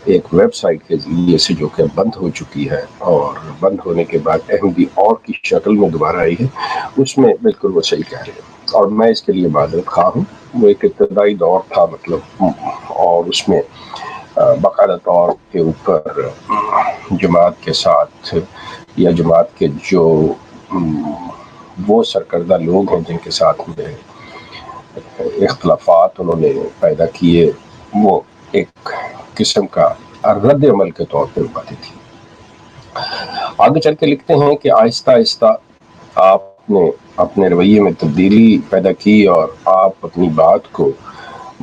ایک ویب سائٹ کے ذریعے سے جو کہ بند ہو چکی ہے اور بند ہونے کے بعد احمدی اور کی شکل میں دوبارہ آئی ہے، اس میں بالکل وہ صحیح کہہ رہے ہیں اور میں اس کے لیے معذرت خواہ ہوں۔ وہ ایک ابتدائی دور تھا مطلب، اور اس میں باقاعدہ طور کے اوپر جماعت کے ساتھ یا جماعت کے جو وہ سرکردہ لوگ ہیں جن کے ساتھ میرے اختلافات انہوں نے پیدا کیے، وہ ایک قسم کا رد عمل کے طور پہ باتیں تھی۔ آگے چل کے لکھتے ہیں کہ آہستہ آہستہ آپ نے اپنے رویے میں تبدیلی پیدا کی اور آپ اپنی بات کو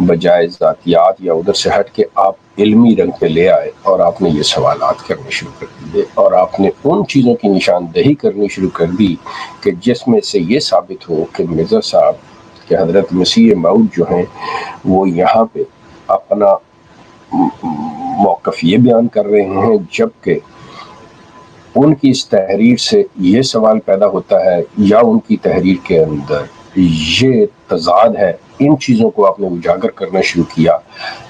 بجائے ذاتیات یا ادھر سے ہٹ کے آپ علمی رنگ پہ لے آئے، اور آپ نے یہ سوالات کرنے شروع کر دیے اور آپ نے ان چیزوں کی نشاندہی کرنی شروع کر دی کہ جس میں سے یہ ثابت ہو کہ مرزا صاحب کہ حضرت مسیح موعود جو ہیں وہ یہاں پہ اپنا موقف یہ بیان کر رہے ہیں، جبکہ ان کی اس تحریر سے یہ سوال پیدا ہوتا ہے یا ان کی تحریر کے اندر یہ تضاد ہے۔ ان چیزوں کو آپ نے اجاگر کرنا شروع کیا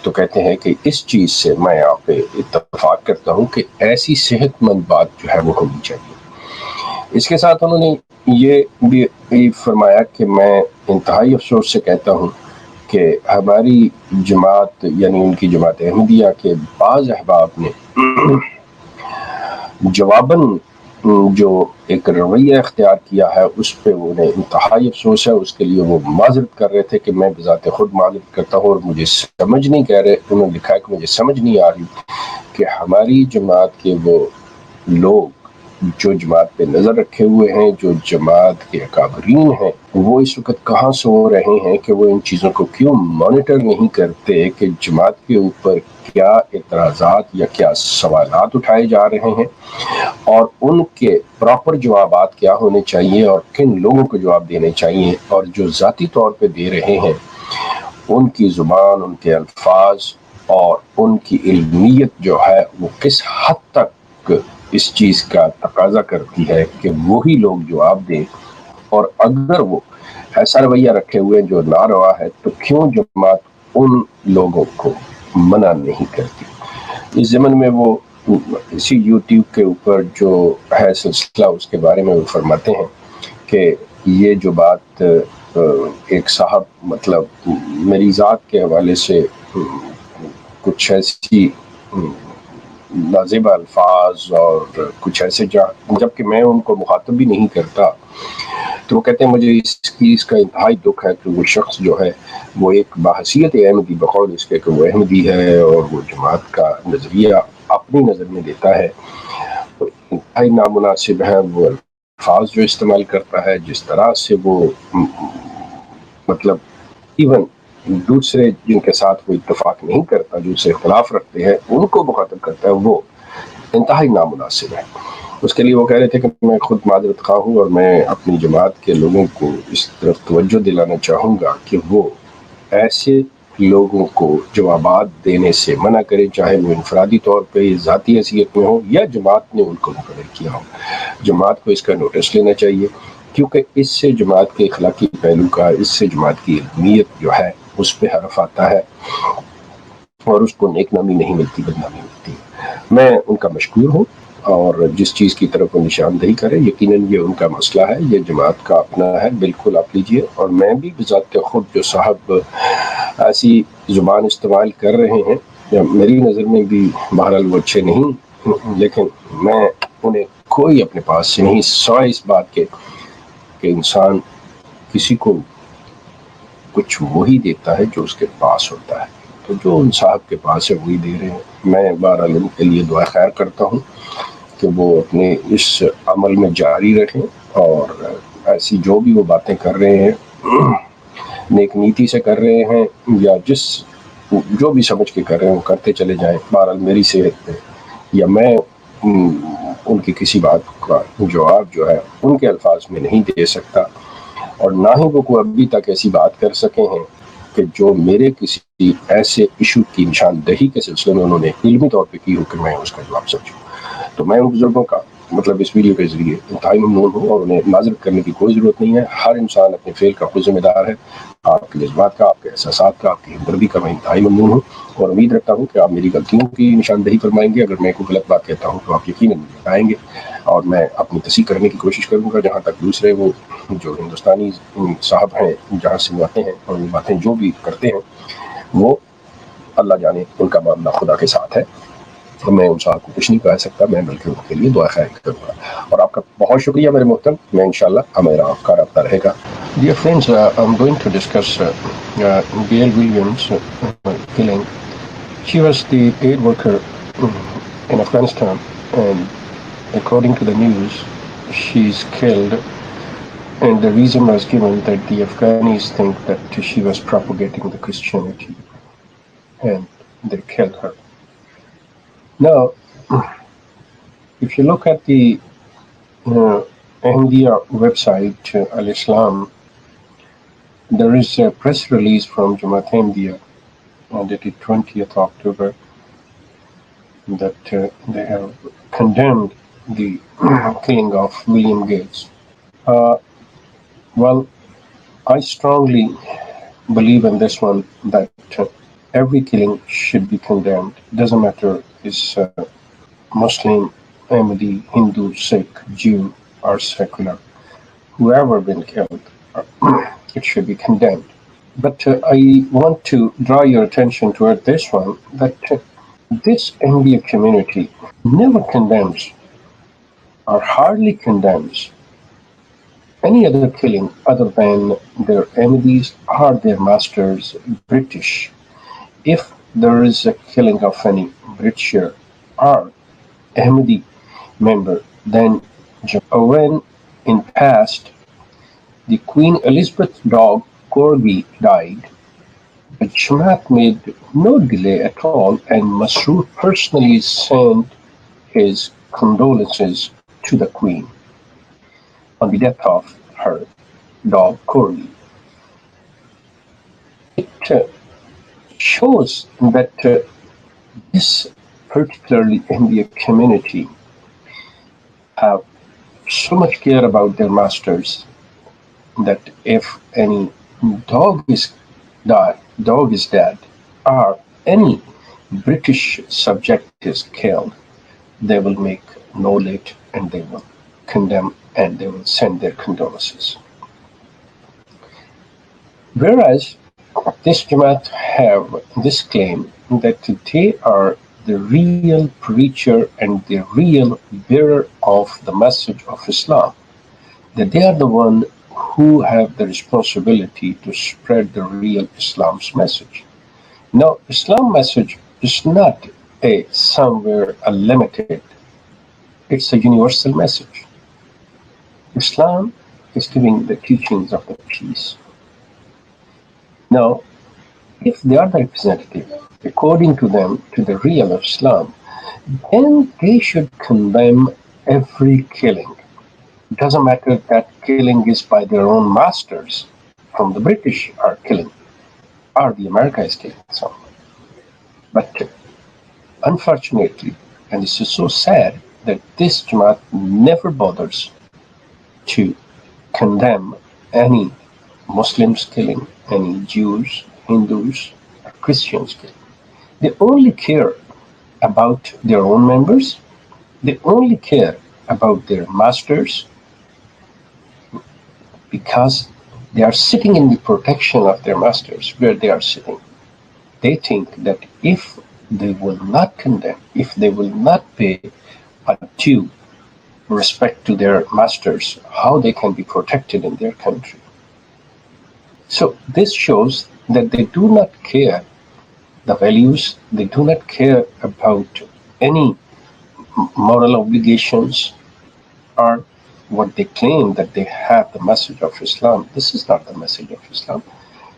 تو کہتے ہیں کہ اس چیز سے میں یہاں پہ اتفاق کرتا ہوں کہ ایسی صحت مند بات جو ہے وہ ہونی چاہیے۔ اس کے ساتھ انہوں نے یہ بھی فرمایا کہ میں انتہائی افسوس سے کہتا ہوں کہ ہماری جماعت یعنی ان کی جماعت احمدیہ کے بعض احباب نے جواباً جو ایک رویہ اختیار کیا ہے اس پہ انہیں انتہائی افسوس ہے۔ اس کے لیے وہ معذرت کر رہے تھے کہ میں بذات خود معذرت کرتا ہوں اور مجھے سمجھ نہیں کہہ رہے، انہوں نے لکھا ہے کہ مجھے سمجھ نہیں آ رہی کہ ہماری جماعت کے وہ لوگ جو جماعت پہ نظر رکھے ہوئے ہیں، جو جماعت کے اکابرین ہیں، وہ اس وقت کہاں سو رہے ہیں کہ وہ ان چیزوں کو کیوں مانیٹر نہیں کرتے کہ جماعت کے اوپر کیا اعتراضات یا کیا سوالات اٹھائے جا رہے ہیں اور ان کے پراپر جوابات کیا ہونے چاہیے اور کن لوگوں کو جواب دینے چاہیے، اور جو ذاتی طور پہ دے رہے ہیں ان کی زبان، ان کے الفاظ اور ان کی علمیت جو ہے وہ کس حد تک اس چیز کا تقاضا کرتی ہے کہ وہی لوگ جواب دیں، اور اگر وہ ایسا رویہ رکھے ہوئے جو ناروا ہے تو کیوں جماعت ان لوگوں کو منع نہیں کرتی۔ اس ضمن میں وہ اسی یوٹیوب کے اوپر جو ہے سلسلہ، اس کے بارے میں وہ فرماتے ہیں کہ یہ جو بات ایک صاحب مطلب میری ذات کے حوالے سے کچھ ایسی نازیبہ الفاظ اور کچھ ایسے جبکہ میں ان کو مخاطب بھی نہیں کرتا، تو وہ کہتے ہیں مجھے اس چیز کا انتہائی دکھ ہے کہ وہ شخص جو ہے وہ ایک بحیثیت احمدی، بقول اس کے کہ وہ احمدی ہے اور وہ جماعت کا نظریہ اپنی نظر میں دیتا ہے، تو انتہائی نامناسب ہے وہ الفاظ جو استعمال کرتا ہے، جس طرح سے وہ مطلب ایون دوسرے جن کے ساتھ وہ اتفاق نہیں کرتا، جو سے اختلاف رکھتے ہیں، ان کو مخاطب کرتا ہے، وہ انتہائی نامناسب ہے۔ اس کے لیے وہ کہہ رہے تھے کہ میں خود معذرت خواہ ہوں اور میں اپنی جماعت کے لوگوں کو اس طرف توجہ دلانا چاہوں گا کہ وہ ایسے لوگوں کو جوابات دینے سے منع کریں، چاہے وہ انفرادی طور پہ ذاتی حیثیت میں ہو یا جماعت نے ان کو مقرر کیا ہو۔ جماعت کو اس کا نوٹس لینا چاہیے، کیونکہ اس سے جماعت کے اخلاقی پہلو کا، اس سے جماعت کی علمیت جو ہے اس پہ حرف آتا ہے اور اس کو نیک نامی نہیں ملتی، بدنامی ملتی۔ میں ان کا مشکور ہوں، اور جس چیز کی طرف وہ نشاندہی کرے یقیناً یہ ان کا مسئلہ ہے، یہ جماعت کا اپنا ہے، بالکل آپ لیجئے۔ اور میں بھی بذات خود جو صاحب ایسی زبان استعمال کر رہے ہیں، میری نظر میں بھی بہرحال وہ اچھے نہیں، لیکن میں انہیں کوئی اپنے پاس سے نہیں، سوائے اس بات کے کہ انسان کسی کو کچھ وہی دیتا ہے جو اس کے پاس ہوتا ہے، تو جو ان صاحب کے پاس ہے وہی دے رہے ہیں۔ میں بہرحال ان کے لیے دعا خیر کرتا ہوں کہ وہ اپنے اس عمل میں جاری رکھیں، اور ایسی جو بھی وہ باتیں کر رہے ہیں نیک نیتی سے کر رہے ہیں یا جو بھی سمجھ کے کر رہے ہیں وہ کرتے چلے جائیں۔ بہرحال میری صحت پہ یا میں ان کی کسی بات کا جواب جو ہے ان کے الفاظ میں نہیں دے سکتا، اور نہ ہی وہ کوئی ابھی تک ایسی بات کر سکے ہیں کہ جو میرے کسی ایسے ایشو کی نشاندہی کے سلسلے میں انہوں نے علمی طور پہ کی ہو کہ میں اس کا جواب سمجھوں۔ تو میں ان بزرگوں کا مطلب اس ویڈیو کے ذریعے انتہائی ممنون ہوں، اور انہیں معذرت کرنے کی کوئی ضرورت نہیں ہے۔ ہر انسان اپنے فعل کا خود ذمہ دار ہے، آپ کے جذبات کا، آپ کے احساسات کا، آپ کی ہمدردی کا میں انتہائی ممنون ہوں، اور امید رکھتا ہوں کہ آپ میری غلطیوں کی نشاندہی فرمائیں گے۔ اگر میں کوئی غلط بات کہتا ہوں تو آپ یقیناً مجھے بتائیں گے، اور میں اپنی تصحیح کرنے کی کوشش کروں گا۔ جہاں تک دوسرے وہ جو ہندوستانی صاحب ہیں جہاں سے وہ آتے ہیں اور وہ باتیں جو بھی کرتے ہیں، وہ اللہ جانے ان کا معاملہ خدا کے ساتھ ہے، تو میں ان صاحب کو کچھ نہیں کہہ سکتا، میں بلکہ ان کے لیے دعا خیر کروں گا۔ اور آپ کا بہت شکریہ میرے محترم، میں انشاءاللہ ہمیرا آپ کا رابطہ رہے گا۔ Dear friends, I'm going to discuss Gail Williams killing. She was the aid worker in Afghanistan, and according to the news, she's killed, and the reason was given that the Afghanis think that she was propagating the Christianity, and they killed her. Now, if you look at the Ahmadiyya website, Al-Islam, there is a press release from Jamaat Ahmadiyya dated 20th October that they have condemned the killing of William Gates. Well, I strongly believe in this one that every killing should be condemned. Doesn't matter is Muslim, Ahmadi, Hindu, Sikh, Jew, or secular. Whoever been killed, it should be condemned. But I want to draw your attention toward this one, that this Ahmadiyya community never condemns or hardly condemns any other killing other than their Ahmadis or their masters, British. If there is a killing of any British or Ahmadi member, Then when in past the Queen Elizabeth dog Corgi died, the Jamaat made no delay at all and Masroor personally sent his condolences to the Queen on the death of her dog Corgi. It shows that this particularly Indian community have so much care about their masters that if any dog is dog is dead, or any British subject is killed, they will make no late and they will condemn and they will send their condolences. Whereas this Jamaat have this claim that they are the real preacher and the real bearer of the message of Islam, that they are the one who have the responsibility to spread the real Islam's message. Now, Islam message is not a somewhere a limited, it's a universal message. Islam is giving the teachings of the peace. Now, if they are the representative, according to them, to the real Islam, then they should condemn every killing. It doesn't matter that killing is by their own masters, from the British are killing, or the America is killing someone. But unfortunately, and this is so sad, that this Jamaat never bothers to condemn any Muslims killing, any Jews, Hindus, or Christians killing. They only care about their own members. They only care about their masters because they are sitting in the protection of their masters where they are sitting. They think that if they will not condemn, if they will not pay a due respect to their masters, how they can be protected in their country. So this shows that they do not care the values, they do not care about any moral obligations or what they claim that they have the message of Islam. This is not the message of Islam.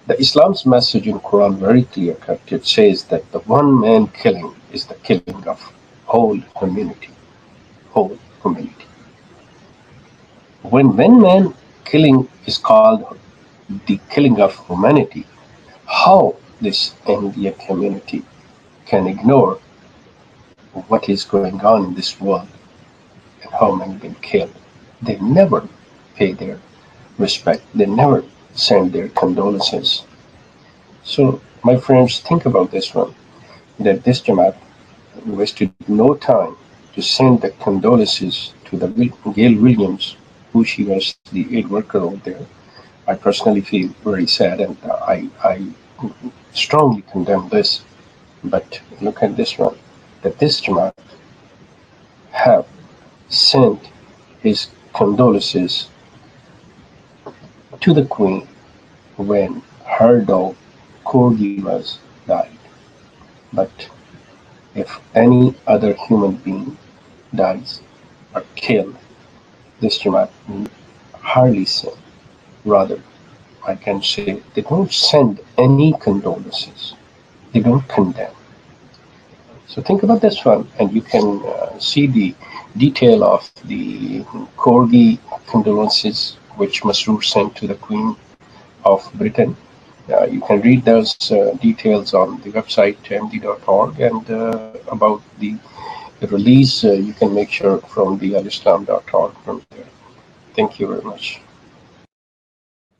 The Islam's message in Quran very clear cut. It says that the one man killing is the killing of whole community. Whole community. When one man killing is called the killing of humanity, how this Indian community can ignore what is going on in this world and how many been killed. They never pay their respect. They never send their condolences. So, my friends, think about this one, that this Jamaat wasted no time to send the condolences to the Gail Williams, who she was the aid worker over there. I personally feel very sad and I strongly condemn this. But look at this one, that this Jamaat have sent his condolences to the Queen when her dog Corgi was died. But if any other human being dies or killed, this Jamaat hardly send. Rather, I can say they don't send any condolences. They don't condemn. So think about this one, and you can see the detail of the Corgi condolences which Masroor sent to the Queen of Britain. You can read those details on the website md.org, and about the release you can make sure from the alislam.org from there. Thank you very much.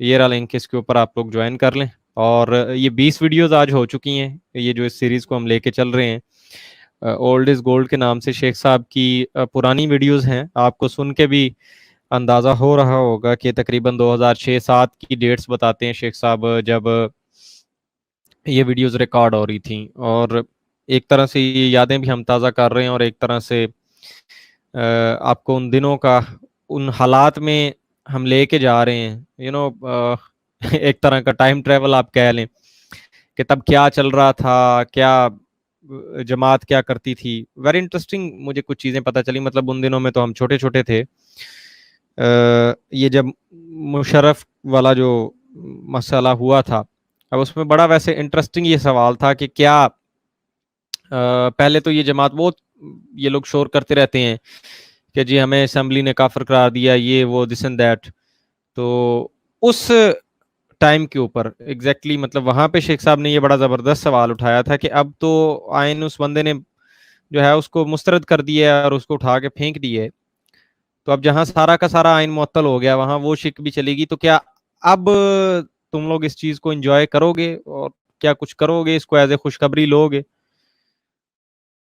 یہ رہا link, اس کے اوپر آپ لوگ join کر لیں. اور یہ 20 ویڈیوز آج ہو چکی ہیں، یہ جو اس سیریز کو ہم لے کے چل رہے ہیں اولڈ از گولڈ کے نام سے. شیخ صاحب کی پرانی ویڈیوز ہیں، آپ کو سن کے بھی اندازہ ہو رہا ہوگا کہ تقریباً 2006-07 کی ڈیٹس بتاتے ہیں شیخ صاحب جب یہ ویڈیوز ریکارڈ ہو رہی تھیں. اور ایک طرح سے یہ یادیں بھی ہم تازہ کر رہے ہیں، اور ایک طرح سے آپ کو ان دنوں کا، ان حالات میں ہم لے کے جا رہے ہیں. ایک طرح کا ٹائم ٹریول آپ کہہ لیں کہ تب کیا چل رہا تھا، کیا جماعت کیا کرتی تھی. ویری انٹرسٹنگ مجھے کچھ چیزیں پتہ چلی. مطلب ان دنوں میں تو ہم چھوٹے چھوٹے تھے. یہ جب مشرف والا جو مسئلہ ہوا تھا، اب اس میں بڑا ویسے انٹرسٹنگ یہ سوال تھا کہ کیا پہلے تو یہ جماعت بہت، یہ لوگ شور کرتے رہتے ہیں کہ جی ہمیں اسمبلی نے کافر قرار دیا، یہ وہ دس اینڈ دیٹ. تو اس ٹائم کے اوپر ایگزیکٹلی مطلب وہاں پہ شیخ صاحب نے یہ بڑا زبردست سوال اٹھایا تھا کہ اب تو آئین اس بندے نے جو ہے اس کو مسترد کر دیا اور اس کو اٹھا کے پھینک دیے. تو اب جہاں سارا کا سارا آئین معطل ہو گیا، وہاں وہ شک بھی چلے گی. تو کیا اب تم لوگ اس چیز کو انجوائے کرو گے اور کیا کچھ کرو گے، اس کو ایز اے خوشخبری لو گے؟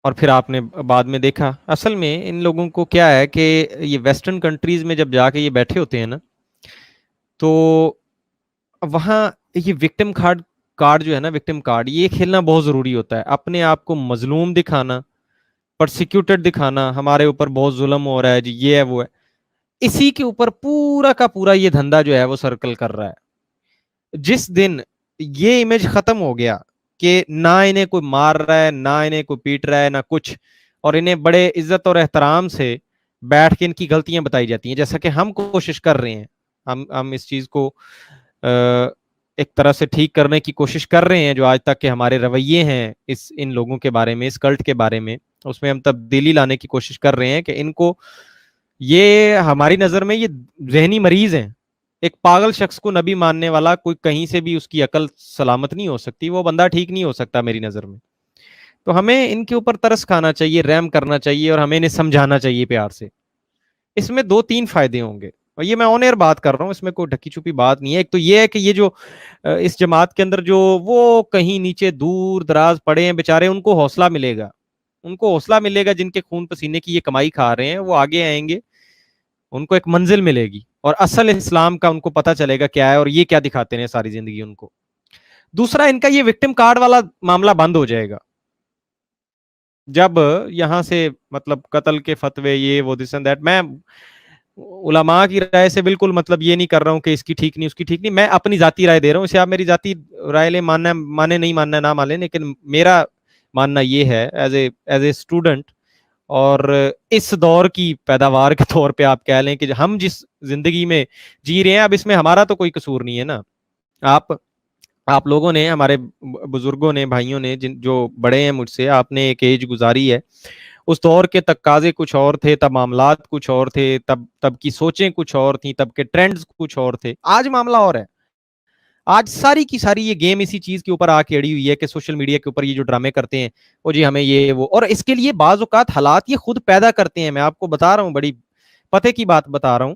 اور پھر آپ نے بعد میں دیکھا اصل میں ان لوگوں کو کیا ہے کہ یہ ویسٹرن کنٹریز میں جب جا کے یہ بیٹھے ہوتے ہیں نا، تو وہاں یہ وکٹم کارڈ جو ہے نا، وکٹم کارڈ یہ کھیلنا بہت ضروری ہوتا ہے. اپنے آپ کو مظلوم دکھانا، پرسیکیوٹڈ دکھانا، ہمارے اوپر بہت ظلم ہو رہا ہے جی، یہ ہے وہ ہے. اسی کے اوپر پورا کا پورا یہ دھندا جو ہے وہ سرکل کر رہا ہے. جس دن یہ امیج ختم ہو گیا کہ نہ انہیں کوئی مار رہا ہے، نہ انہیں کوئی پیٹ رہا ہے، نہ کچھ، اور انہیں بڑے عزت اور احترام سے بیٹھ کے ان کی غلطیاں بتائی جاتی ہیں، جیسا کہ ہم کوشش کر رہے ہیں. ہم اس چیز کو ایک طرح سے ٹھیک کرنے کی کوشش کر رہے ہیں. جو آج تک کے ہمارے رویے ہیں ان لوگوں کے بارے میں، اس کلٹ کے بارے میں، اس میں ہم تبدیلی لانے کی کوشش کر رہے ہیں کہ ان کو، یہ ہماری نظر میں یہ ذہنی مریض ہیں. ایک پاگل شخص کو نبی ماننے والا کوئی کہیں سے بھی اس کی عقل سلامت نہیں ہو سکتی، وہ بندہ ٹھیک نہیں ہو سکتا میری نظر میں. تو ہمیں ان کے اوپر ترس کھانا چاہیے، رحم کرنا چاہیے، اور ہمیں انہیں سمجھانا چاہیے پیار سے. اس میں 2-3 فائدے ہوں گے، اور یہ میں آن ایئر بات کر رہا ہوں، اس میں کوئی ڈھکی چھپی بات نہیں ہے. ایک تو یہ ہے کہ یہ جو اس جماعت کے اندر جو وہ کہیں نیچے دور دراز پڑے ہیں بیچارے، ان کو حوصلہ ملے گا. ان کو حوصلہ ملے گا، جن کے خون پسینے کی یہ کمائی کھا رہے ہیں وہ آگے آئیں گے، ان کو ایک منزل ملے گی، اور اصل اسلام کا ان کو پتہ چلے گا کیا ہے اور یہ کیا دکھاتے ہیں ساری زندگی ان کو. دوسرا، ان کا یہ وکٹم کارڈ والا معاملہ بند ہو جائے گا جب یہاں سے مطلب قتل کے فتوے، یہ وہ دس اینڈ دیٹ. میں علماء کی رائے سے بالکل مطلب یہ نہیں کر رہا ہوں کہ اس کی ٹھیک نہیں، اس کی ٹھیک نہیں. میں اپنی ذاتی رائے دے رہا ہوں، اسے آپ میری ذاتی رائے لیں، ماننا مانے، نہیں ماننا نہ مانیں، لیکن میرا ماننا یہ ہے ایز اے اسٹوڈنٹ اور اس دور کی پیداوار کے طور پہ آپ کہہ لیں کہ ہم جس زندگی میں جی رہے ہیں، اب اس میں ہمارا تو کوئی قصور نہیں ہے نا. آپ لوگوں نے، ہمارے بزرگوں نے، بھائیوں نے، جو بڑے ہیں مجھ سے، آپ نے ایک ایج گزاری ہے. اس دور کے تقاضے کچھ اور تھے، تب معاملات کچھ اور تھے، تب کی سوچیں کچھ اور تھیں، تب کے ٹرینڈز کچھ اور تھے. آج معاملہ اور ہے. آج ساری کی ساری یہ گیم اسی چیز کے اوپر آ کے اڑی ہوئی ہے کہ سوشل میڈیا کے اوپر یہ جو ڈرامے کرتے ہیں، وہ جی ہمیں یہ وہ، اور اس کے لیے بعض اوقات حالات یہ خود پیدا کرتے ہیں. میں آپ کو بتا رہا ہوں، بڑی پتے کی بات بتا رہا ہوں.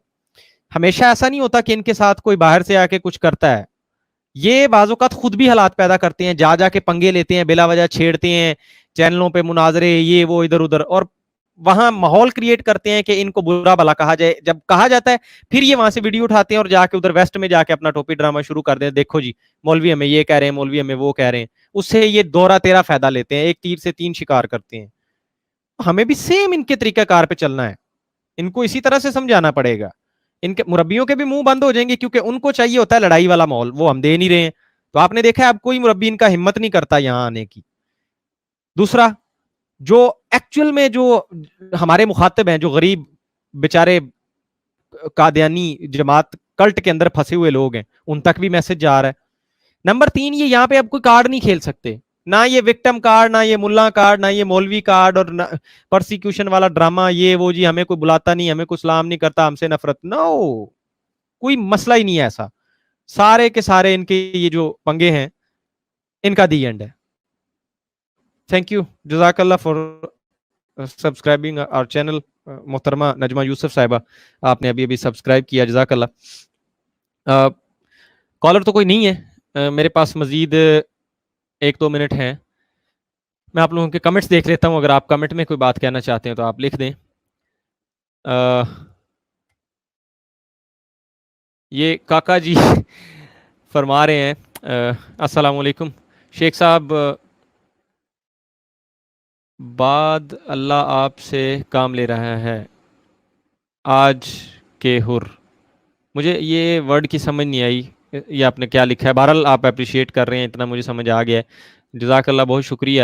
ہمیشہ ایسا نہیں ہوتا کہ ان کے ساتھ کوئی باہر سے آ کے کچھ کرتا ہے. یہ بعض اوقات خود بھی حالات پیدا کرتے ہیں، جا کے پنگے لیتے ہیں، بلا وجہ چھیڑتے ہیں، چینلوں پہ مناظرے، یہ وہ ادھر ادھر، اور وہاں ماحول کریٹ کرتے ہیں کہ ان کو برا بھلا کہا جائے. جب کہا جاتا ہے پھر یہ وہاں سے ویڈیو اٹھاتے ہیں اور جا کے ادھر ویسٹ میں جا کے اپنا ٹوپی ڈرامہ شروع کر دیں. دیکھو جی مولوی ہمیں یہ کہہ رہے ہیں، مولوی ہمیں وہ کہہ رہے ہیں. اس سے یہ دورہ تیرا فائدہ لیتے ہیں، ایک تیر سے 3 شکار کرتے ہیں. ہمیں بھی سیم ان کے طریقہ کار پہ چلنا ہے. ان کو اسی طرح سے سمجھانا پڑے گا. ان کے مربیوں کے بھی منہ بند ہو جائیں گے، کیونکہ ان کو چاہیے ہوتا ہے لڑائی والا ماحول، وہ ہم دے نہیں رہے ہیں. تو آپ نے دیکھا ہے اب کوئی مربی ان کا ہمت نہیں کرتا یہاں آنے کی. دوسرا، جو ایکچوئل میں جو ہمارے مخاطب ہیں، جو غریب بیچارے قادیانی جماعت کلٹ کے اندر پھنسے ہوئے لوگ ہیں، ان تک بھی میسج جا رہا ہے. نمبر 3، یہ یہاں پہ اب کوئی کارڈ نہیں کھیل سکتے، نہ یہ وکٹم کارڈ، نہ یہ ملا کارڈ، نہ یہ مولوی کارڈ، اور پرسیکیوشن والا ڈرامہ، یہ وہ جی ہمیں کوئی بلاتا نہیں، ہمیں کوئی سلام نہیں کرتا، ہم سے نفرت. نو، کوئی مسئلہ ہی نہیں ہے ایسا. سارے کے سارے ان کے یہ جو پنگے ہیں، ان کا دی اینڈ ہے. تھینک یو، جزاک اللہ فار سبسکرائبنگ آور چینل. محترمہ نجمہ یوسف صاحبہ، آپ نے ابھی سبسکرائب کیا، جزاک اللہ. کالر تو کوئی نہیں ہے میرے پاس، مزید 1-2 منٹ ہیں. میں آپ لوگوں کے کمنٹس دیکھ لیتا ہوں، اگر آپ کمنٹ میں کوئی بات کہنا چاہتے ہیں تو آپ لکھ دیں. یہ کاکا جی فرما رہے ہیں السلام علیکم شیخ صاحب، بعد اللہ آپ سے کام لے رہا ہے آج کے حر. مجھے یہ ورڈ کی سمجھ نہیں آئی، یہ آپ نے کیا لکھا ہے. بہرحال آپ اپریشیٹ کر رہے ہیں، اتنا مجھے سمجھ آ گیا ہے، جزاک اللہ، بہت شکریہ.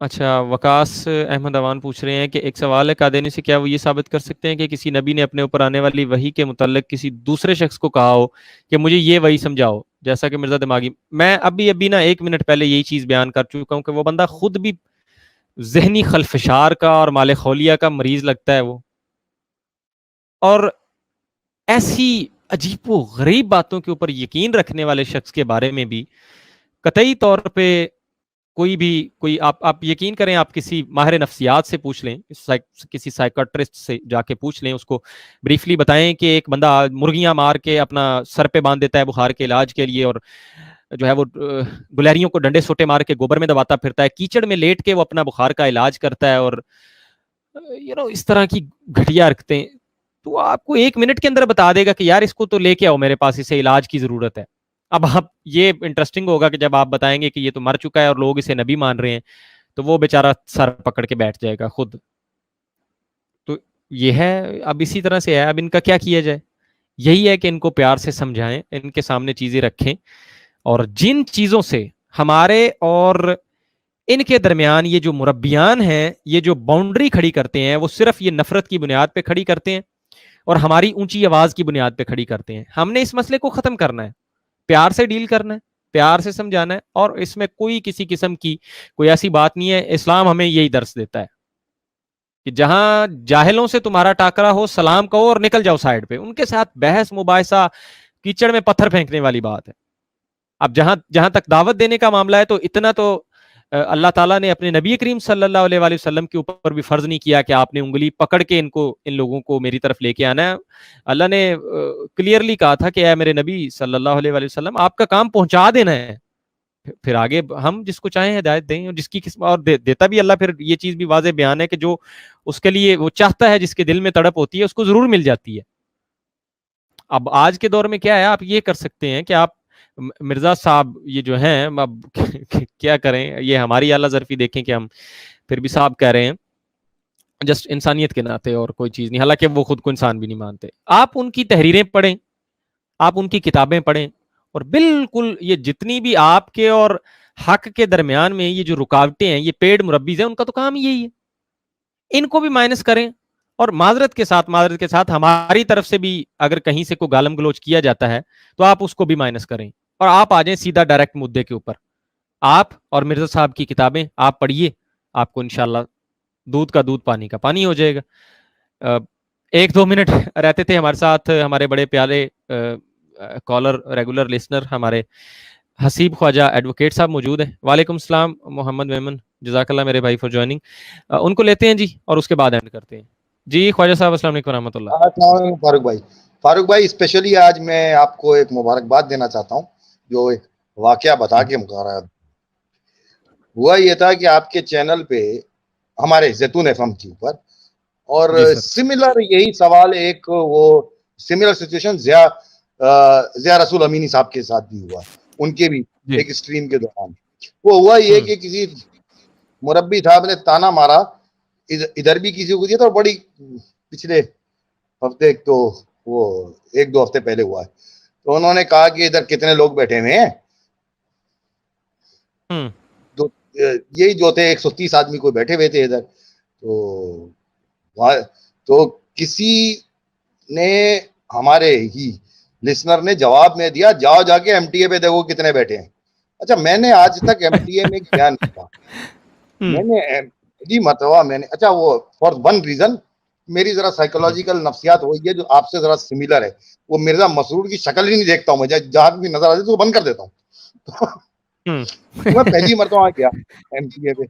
اچھا، وقاص احمد اوان پوچھ رہے ہیں کہ ایک سوال ہے، قادیانی سے کیا وہ یہ ثابت کر سکتے ہیں کہ کسی نبی نے اپنے اوپر آنے والی وحی کے متعلق کسی دوسرے شخص کو کہا ہو کہ مجھے یہ وحی سمجھاؤ، جیسا کہ مرزا دماغی. میں ابھی نا 1 منٹ پہلے یہی چیز بیان کر چکا ہوں کہ وہ بندہ خود بھی ذہنی خلفشار کا اور مال خولیہ کا مریض لگتا ہے وہ، اور ایسی عجیب و غریب باتوں کے اوپر یقین رکھنے والے شخص کے بارے میں بھی قطعی طور پہ کوئی آپ یقین کریں، آپ کسی ماہر نفسیات سے پوچھ لیں، کسی سائیکٹرسٹ سے جا کے پوچھ لیں، اس کو بریفلی بتائیں کہ ایک بندہ مرغیاں مار کے اپنا سر پہ باندھ دیتا ہے بخار کے علاج کے لیے، اور جو ہے وہ گلیریوں کو ڈنڈے سوٹے مار کے گوبر میں دباتا پھرتا ہے، کیچڑ میں لیٹ کے وہ اپنا بخار کا علاج کرتا ہے، اور اس طرح کی گھٹیا حرکتیں، تو آپ کو 1 منٹ کے اندر بتا دے گا کہ یار اس کو تو لے کے آؤ میرے پاس، اسے علاج کی ضرورت ہے. اب آپ یہ انٹرسٹنگ ہوگا کہ جب آپ بتائیں گے کہ یہ تو مر چکا ہے اور لوگ اسے نبی مان رہے ہیں، تو وہ بیچارہ سر پکڑ کے بیٹھ جائے گا خود. تو یہ ہے، اب اسی طرح سے ہے، اب ان کا کیا کیا جائے؟ یہی ہے کہ ان کو پیار سے سمجھائیں، ان کے سامنے چیزیں رکھیں، اور جن چیزوں سے ہمارے اور ان کے درمیان یہ جو مربیان ہیں، یہ جو باؤنڈری کھڑی کرتے ہیں، وہ صرف یہ نفرت کی بنیاد پہ کھڑی کرتے ہیں اور ہماری اونچی آواز کی بنیاد پہ کھڑی کرتے ہیں. ہم نے اس مسئلے کو ختم کرنا ہے، پیار سے ڈیل کرنا ہے، پیار سے سمجھانا ہے، اور اس میں کوئی کسی قسم کی کوئی ایسی بات نہیں ہے. اسلام ہمیں یہی درس دیتا ہے کہ جہاں جاہلوں سے تمہارا ٹاکرا ہو، سلام کہو اور نکل جاؤ سائڈ پہ. ان کے ساتھ بحث مباحثہ، کیچڑ میں پتھر پھینکنے والی بات ہے. اب جہاں تک دعوت دینے کا معاملہ ہے، تو اتنا تو اللہ تعالیٰ نے اپنے نبی کریم صلی اللہ علیہ وآلہ وسلم کے اوپر بھی فرض نہیں کیا کہ آپ نے انگلی پکڑ کے ان لوگوں کو میری طرف لے کے آنا ہے. اللہ نے کلیئرلی کہا تھا کہ اے میرے نبی صلی اللہ علیہ وآلہ وسلم، آپ کا کام پہنچا دینا ہے، پھر آگے ہم جس کو چاہیں ہدایت دیں، اور جس کی قسم اور دیتا بھی اللہ. پھر یہ چیز بھی واضح بیان ہے کہ جو اس کے لیے وہ چاہتا ہے، جس کے دل میں تڑپ ہوتی ہے، اس کو ضرور مل جاتی ہے. اب آج کے دور میں کیا ہے، آپ یہ کر سکتے ہیں کہ آپ مرزا صاحب یہ جو ہیں، اب کیا کریں، یہ ہماری اعلیٰ ظرفی دیکھیں کہ ہم پھر بھی صاحب کہہ رہے ہیں جسٹ انسانیت کے ناطے، اور کوئی چیز نہیں، حالانکہ وہ خود کو انسان بھی نہیں مانتے. آپ ان کی تحریریں پڑھیں، آپ ان کی کتابیں پڑھیں، اور بالکل یہ جتنی بھی آپ کے اور حق کے درمیان میں یہ جو رکاوٹیں ہیں، یہ پیڈ مربیز ہیں، ان کا تو کام یہی ہے. ان کو بھی مائنس کریں، اور معذرت کے ساتھ ہماری طرف سے بھی اگر کہیں سے کوئی گالم گلوچ کیا جاتا ہے تو آپ اس کو بھی مائنس کریں، اور آپ آ جائیں سیدھا ڈائریکٹ مدے کے اوپر. آپ اور مرزا صاحب کی کتابیں آپ پڑھیے، آپ کو انشاءاللہ دودھ کا دودھ، پانی کا پانی ہو جائے گا. 1-2 منٹ رہتے تھے ہمارے ساتھ ہمارے بڑے پیارے کالر، ریگولر لسنر، ہمارے حسیب خواجہ ایڈوکیٹ صاحب موجود ہیں. وعلیکم السلام محمد میمن، جزاک اللہ میرے بھائی فار جوائننگ. ان کو لیتے ہیں جی، اور اس کے بعد اینڈ کرتے ہیں. جی خواجہ صاحب السلام علیکم ورحمۃ اللہ. السلام علیکم فاروق بھائی اسپیشلی آج میں آپ کو ایک مبارکباد دینا چاہتا ہوں. جو ایک واقعہ بتا کے مکارا ہوا یہ تھا کہ آپ کے چینل پہ ہمارے زیتون ایف ایم کے اوپر، اور سملر یہی سوال ایک وہ سملر سچویشن ضیاء رسول امینی صاحب کے ساتھ بھی ہوا، ان کے بھی ایک اسٹریم کے دوران. وہ ہوا یہ کہ کسی مربی صاحب نے تانا مارا، ادھر بھی کسی کو دیا تھا، بڑی پچھلے ہفتے، تو وہ 1-2 ہفتے پہلے ہوا ہے. تو انہوں نے کہا کہ ادھر کتنے لوگ بیٹھے ہوئے ہیں، تو یہی جو تھے 130 آدمی کوئی بیٹھے ہوئے تھے ادھر. تو کسی نے ہمارے ہی لسنر نے جواب میں دیا، جاؤ جا کے ایم ٹی اے پہ دیکھو کتنے بیٹھے ہیں. اچھا، میں نے آج تک ایم ٹی اے میں کیا نہیں تھا، میں نے مرتبہ میں نے، اچھا وہ فار ون ریزن میری ذرا سائیکولوجیکل نفسیات ہوئی ہے جو آپ سے ذرا سملر ہے. وہ مرزا مسرور کی شکل ہی نہیں دیکھتا ہوں میں، جہاں بھی نظر آتی تو وہ بند کر دیتا ہوں. میں پہلی مرتبہ گیا ایم ٹی اے پہ،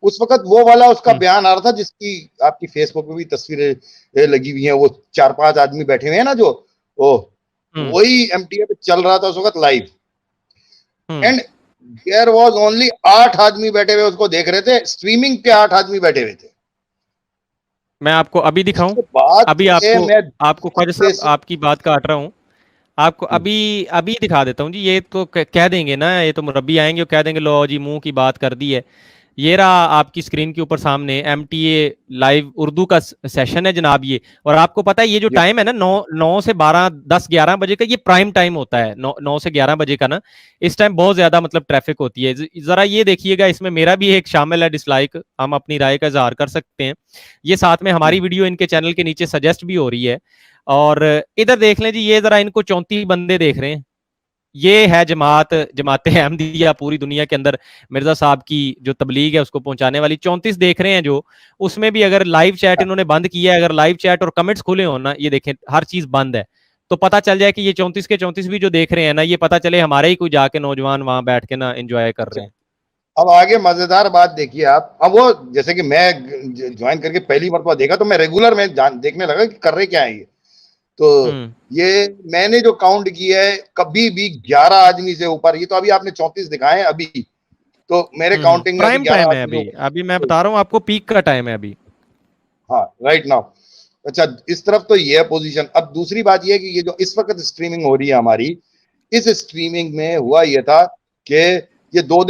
اس وقت وہ والا اس کا بیان آ رہا تھا جس کی آپ کی فیس بک پہ بھی تصویریں لگی ہوئی ہیں، وہ 4-5 آدمی بیٹھے ہوئے ہیں نا، جو وہی MTA پہ چل رہا تھا اس وقت live, and there was only 8 آدمی بیٹھے ہوئے اس کو دیکھ رہے تھے, اسٹریمنگ پہ 8 آدمی بیٹھے ہوئے تھے. میں آپ کو ابھی دکھاؤں, ابھی آپ کو خواجہ صاحب آپ کی بات کاٹ رہا ہوں, آپ کو ابھی دکھا دیتا ہوں جی. یہ تو کہہ دیں گے نا, یہ تو مربی آئیں گے اور کہہ دیں گے لو جی منہ کی بات کر دی ہے. یہ رہا آپ کی اسکرین کے اوپر سامنے MTA لائیو اردو کا سیشن ہے جناب یہ. اور آپ کو پتا ہے یہ جو ٹائم ہے نا 9 سے 12 10 11 بجے کا, یہ پرائم ٹائم ہوتا ہے 9 سے 11 بجے کا نا. اس ٹائم بہت زیادہ مطلب ٹریفک ہوتی ہے. ذرا یہ دیکھیے گا, اس میں میرا بھی ایک شامل ہے ڈس لائک, ہم اپنی رائے کا اظہار کر سکتے ہیں. یہ ساتھ میں ہماری ویڈیو ان کے چینل کے نیچے سجیسٹ بھی ہو رہی ہے. اور ادھر دیکھ لیں جی, یہ ذرا ان کو 34 بندے دیکھ رہے ہیں. یہ ہے جماعت احمدیہ پوری دنیا کے اندر مرزا صاحب کی جو تبلیغ ہے اس کو پہنچانے والی. 34 دیکھ رہے ہیں جو, اس میں بھی اگر لائیو چیٹ انہوں نے بند کیا ہے, اگر لائیو چیٹ اور کمنٹس کھلے ہوں نا, یہ دیکھیں ہر چیز بند ہے, تو پتہ چل جائے کہ یہ 34 کے 34 بھی جو دیکھ رہے ہیں نا, یہ پتہ چلے ہمارے ہی کوئی جا کے نوجوان وہاں بیٹھ کے نا انجوائے کر رہے ہیں. اب آگے مزیدار بات دیکھیے آپ. اب وہ جیسے کہ میں جوائن کر کے پہلی مرتبہ دیکھا تو میں ریگولر میں دیکھنے لگا کہ کر رہے کیا ہے یہ. تو یہ میں نے جو کاؤنٹ کیا ہے کبھی بھی 11 آدمی سے اوپر, یہ تو ابھی آپ نے 34 دکھائے ہیں ابھی, تو میرے کاؤنٹنگ میں پرائم ٹائم ہے ابھی میں بتا رہا ہوں آپ کو, پیک کا ٹائم ہے ابھی. ہاں رائٹ ناؤ. اچھا اس طرف تو یہ ہے پوزیشن. اب دوسری بات یہ ہے کہ یہ جو اس وقت اسٹریمنگ ہو رہی ہے ہماری, اس اسٹریمنگ میں ہوا یہ تھا کہ یہ 2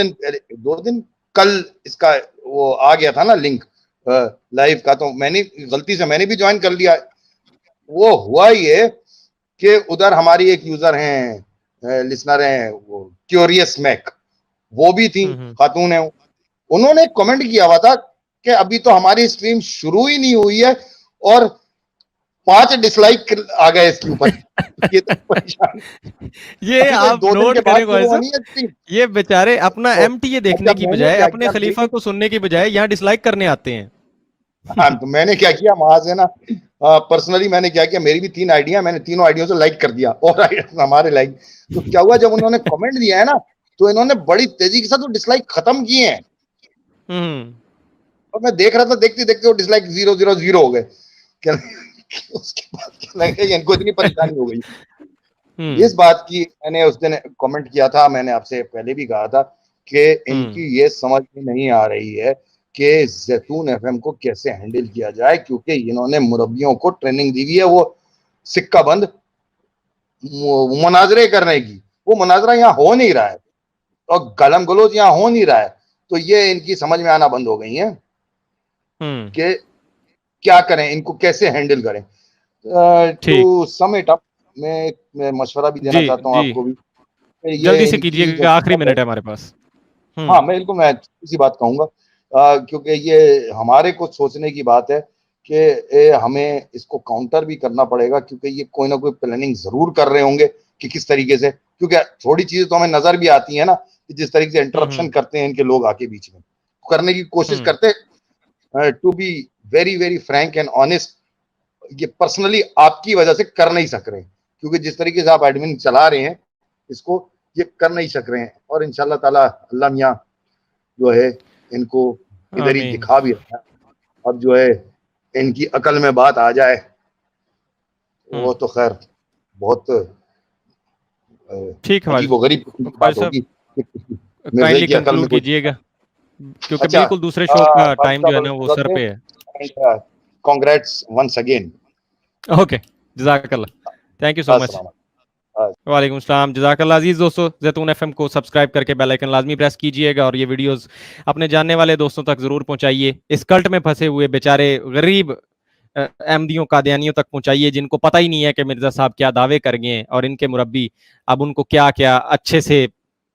دن کل اس کا وہ آ گیا تھا نا لنک لائیو کا, تو میں نے غلطی سے میں نے بھی جوائن کر لیا. وہ ہوا یہ کہ ادھر ہماری ایک یوزر ہیں, لسنر ہیں, وہ کیوریس میک, وہ بھی تھی, خاتون ہیں, انہوں نے کمنٹ کیا ہوا تھا کہ ابھی تو ہماری اسٹریم شروع ہی نہیں ہوئی ہے اور 5 ڈس لائک آ گئے اس کے اوپر. یہ تو پریشان, یہ آپ نوٹ کریں یہ بیچارے اپنا MTA دیکھنے کی بجائے, اپنے خلیفہ کو سننے کی بجائے یہاں ڈس لائک کرنے آتے ہیں. ہاں تو میں نے کیا کیا وہاں سے نا پرسنلی میں نے کیا کیا, میری بھی 3 آئیڈیا, میں نے تینوں آئیڈیوں سے لائک کر دیا اور ہمارے لائک. تو کیا ہوا جب انہوں نے کمنٹ دیا ہے نا, تو انہوں نے بڑی تیزی کے ساتھ وہ ڈس لائک ختم کیے ہیں. اور میں دیکھ رہا تھا, دیکھتے دیکھتے وہ ڈس لائک 000 ہو گئے. اس کے بعد لگا ان کو اتنی پریشانی ہو گئی. اس بات کی میں نے اس دن کمنٹ کیا تھا, میں نے آپ سے پہلے بھی کہا تھا کہ ان کی یہ سمجھ میں نہیں آ رہی ہے کہ زیتون FM کو کیسے ہینڈل کیا جائے, کیونکہ انہوں نے مربیوں کو ٹریننگ دی ہوئی ہے وہ سکہ بند مناظرے کرنے کی. وہ مناظرہ یہاں ہو نہیں رہا ہے اور گلم گلوچ یہاں ہو نہیں رہا ہے, تو یہ ان کی سمجھ میں آنا بند ہو گئی ہیں کہ کیا کریں, ان کو کیسے ہینڈل کریں. ٹو سم اٹ اپ, میں مشورہ بھی دینا چاہتا ہوں آپ کو بھی, جلدی سے کیجیے گا, آخری منٹ ہے ہمارے پاس. ہاں بالکل, میں اسی بات کہوں گا کیونکہ یہ ہمارے کو سوچنے کی بات ہے کہ ہمیں اس کو کاؤنٹر بھی کرنا پڑے گا, کیونکہ یہ کوئی نہ کوئی پلاننگ ضرور کر رہے ہوں گے کہ کس طریقے سے, کیونکہ تھوڑی چیزیں تو ہمیں نظر بھی آتی ہیں نا کہ جس طریقے سے انٹرپشن کرتے ہیں ان کے لوگ آ کے بیچ میں کرنے کی کوشش کرتے. To be very very frank and honest, یہ پرسنلی آپ کی وجہ سے کر نہیں سک رہے, کیونکہ جس طریقے سے آپ ایڈمن چلا رہے ہیں اس کو, یہ کر نہیں سک رہے ہیں. اور انشاءاللہ تعالی اللہ میاں جو ہے ان کو ادھر ہی دکھا بھی رہا ہے. اب جو ہے ان کی عقل میں بات آ جائے وہ تو خیر بہت عجیب و غریب بات ہوگی. مرزا کی عقل میں کیجیے گا کیونکہ بالکل دوسرے شو کا ٹائم جو ہے نا وہ سر پہ ہے. کنگریٹس ونس اگین. اوکے, جزاک اللہ, تھینک یو سو مچ. وعلیکم السلام, جزاک اللہ. عزیز دوستو, زیتون FM کو سبسکرائب کر کے بیل آئیکن لازمی پریس کیجئے گا, اور یہ ویڈیوز اپنے جاننے والے دوستوں تک ضرور پہنچائیے. اس کلٹ میں پھنسے ہوئے بیچارے غریب احمدیوں قادیانیوں تک پہنچائیے جن کو پتہ ہی نہیں ہے کہ مرزا صاحب کیا دعوے کر گئے ہیں, اور ان کے مربی اب ان کو کیا کیا اچھے سے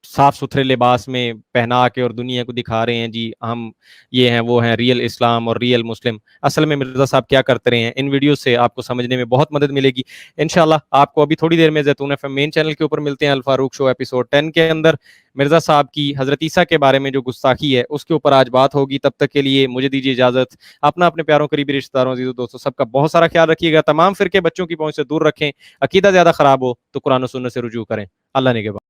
صاف ستھرے لباس میں پہنا کے اور دنیا کو دکھا رہے ہیں جی ہم یہ ہیں وہ ہیں ریئل اسلام اور ریئل مسلم. اصل میں مرزا صاحب کیا کرتے رہے ہیں, ان ویڈیوز سے آپ کو سمجھنے میں بہت مدد ملے گی انشاءاللہ. آپ کو ابھی تھوڑی دیر میں زیتون FM مین چینل کے اوپر ملتے ہیں. الفاروق شو ایپیسوڈ 10 کے اندر مرزا صاحب کی حضرت عیسیٰ کے بارے میں جو گستاخی ہے اس کے اوپر آج بات ہوگی. تب تک کے لیے مجھے دیجیے اجازت. اپنے پیاروں قریبی رشتہ داروں عزیزوں دوستوں سب کا بہت سارا خیال رکھیے گا. تمام فرقے بچوں کی پہنچ سے دور رکھیں. عقیدہ زیادہ خراب ہو تو قرآن و سنت سے رجوع کریں. اللہ نگہبان.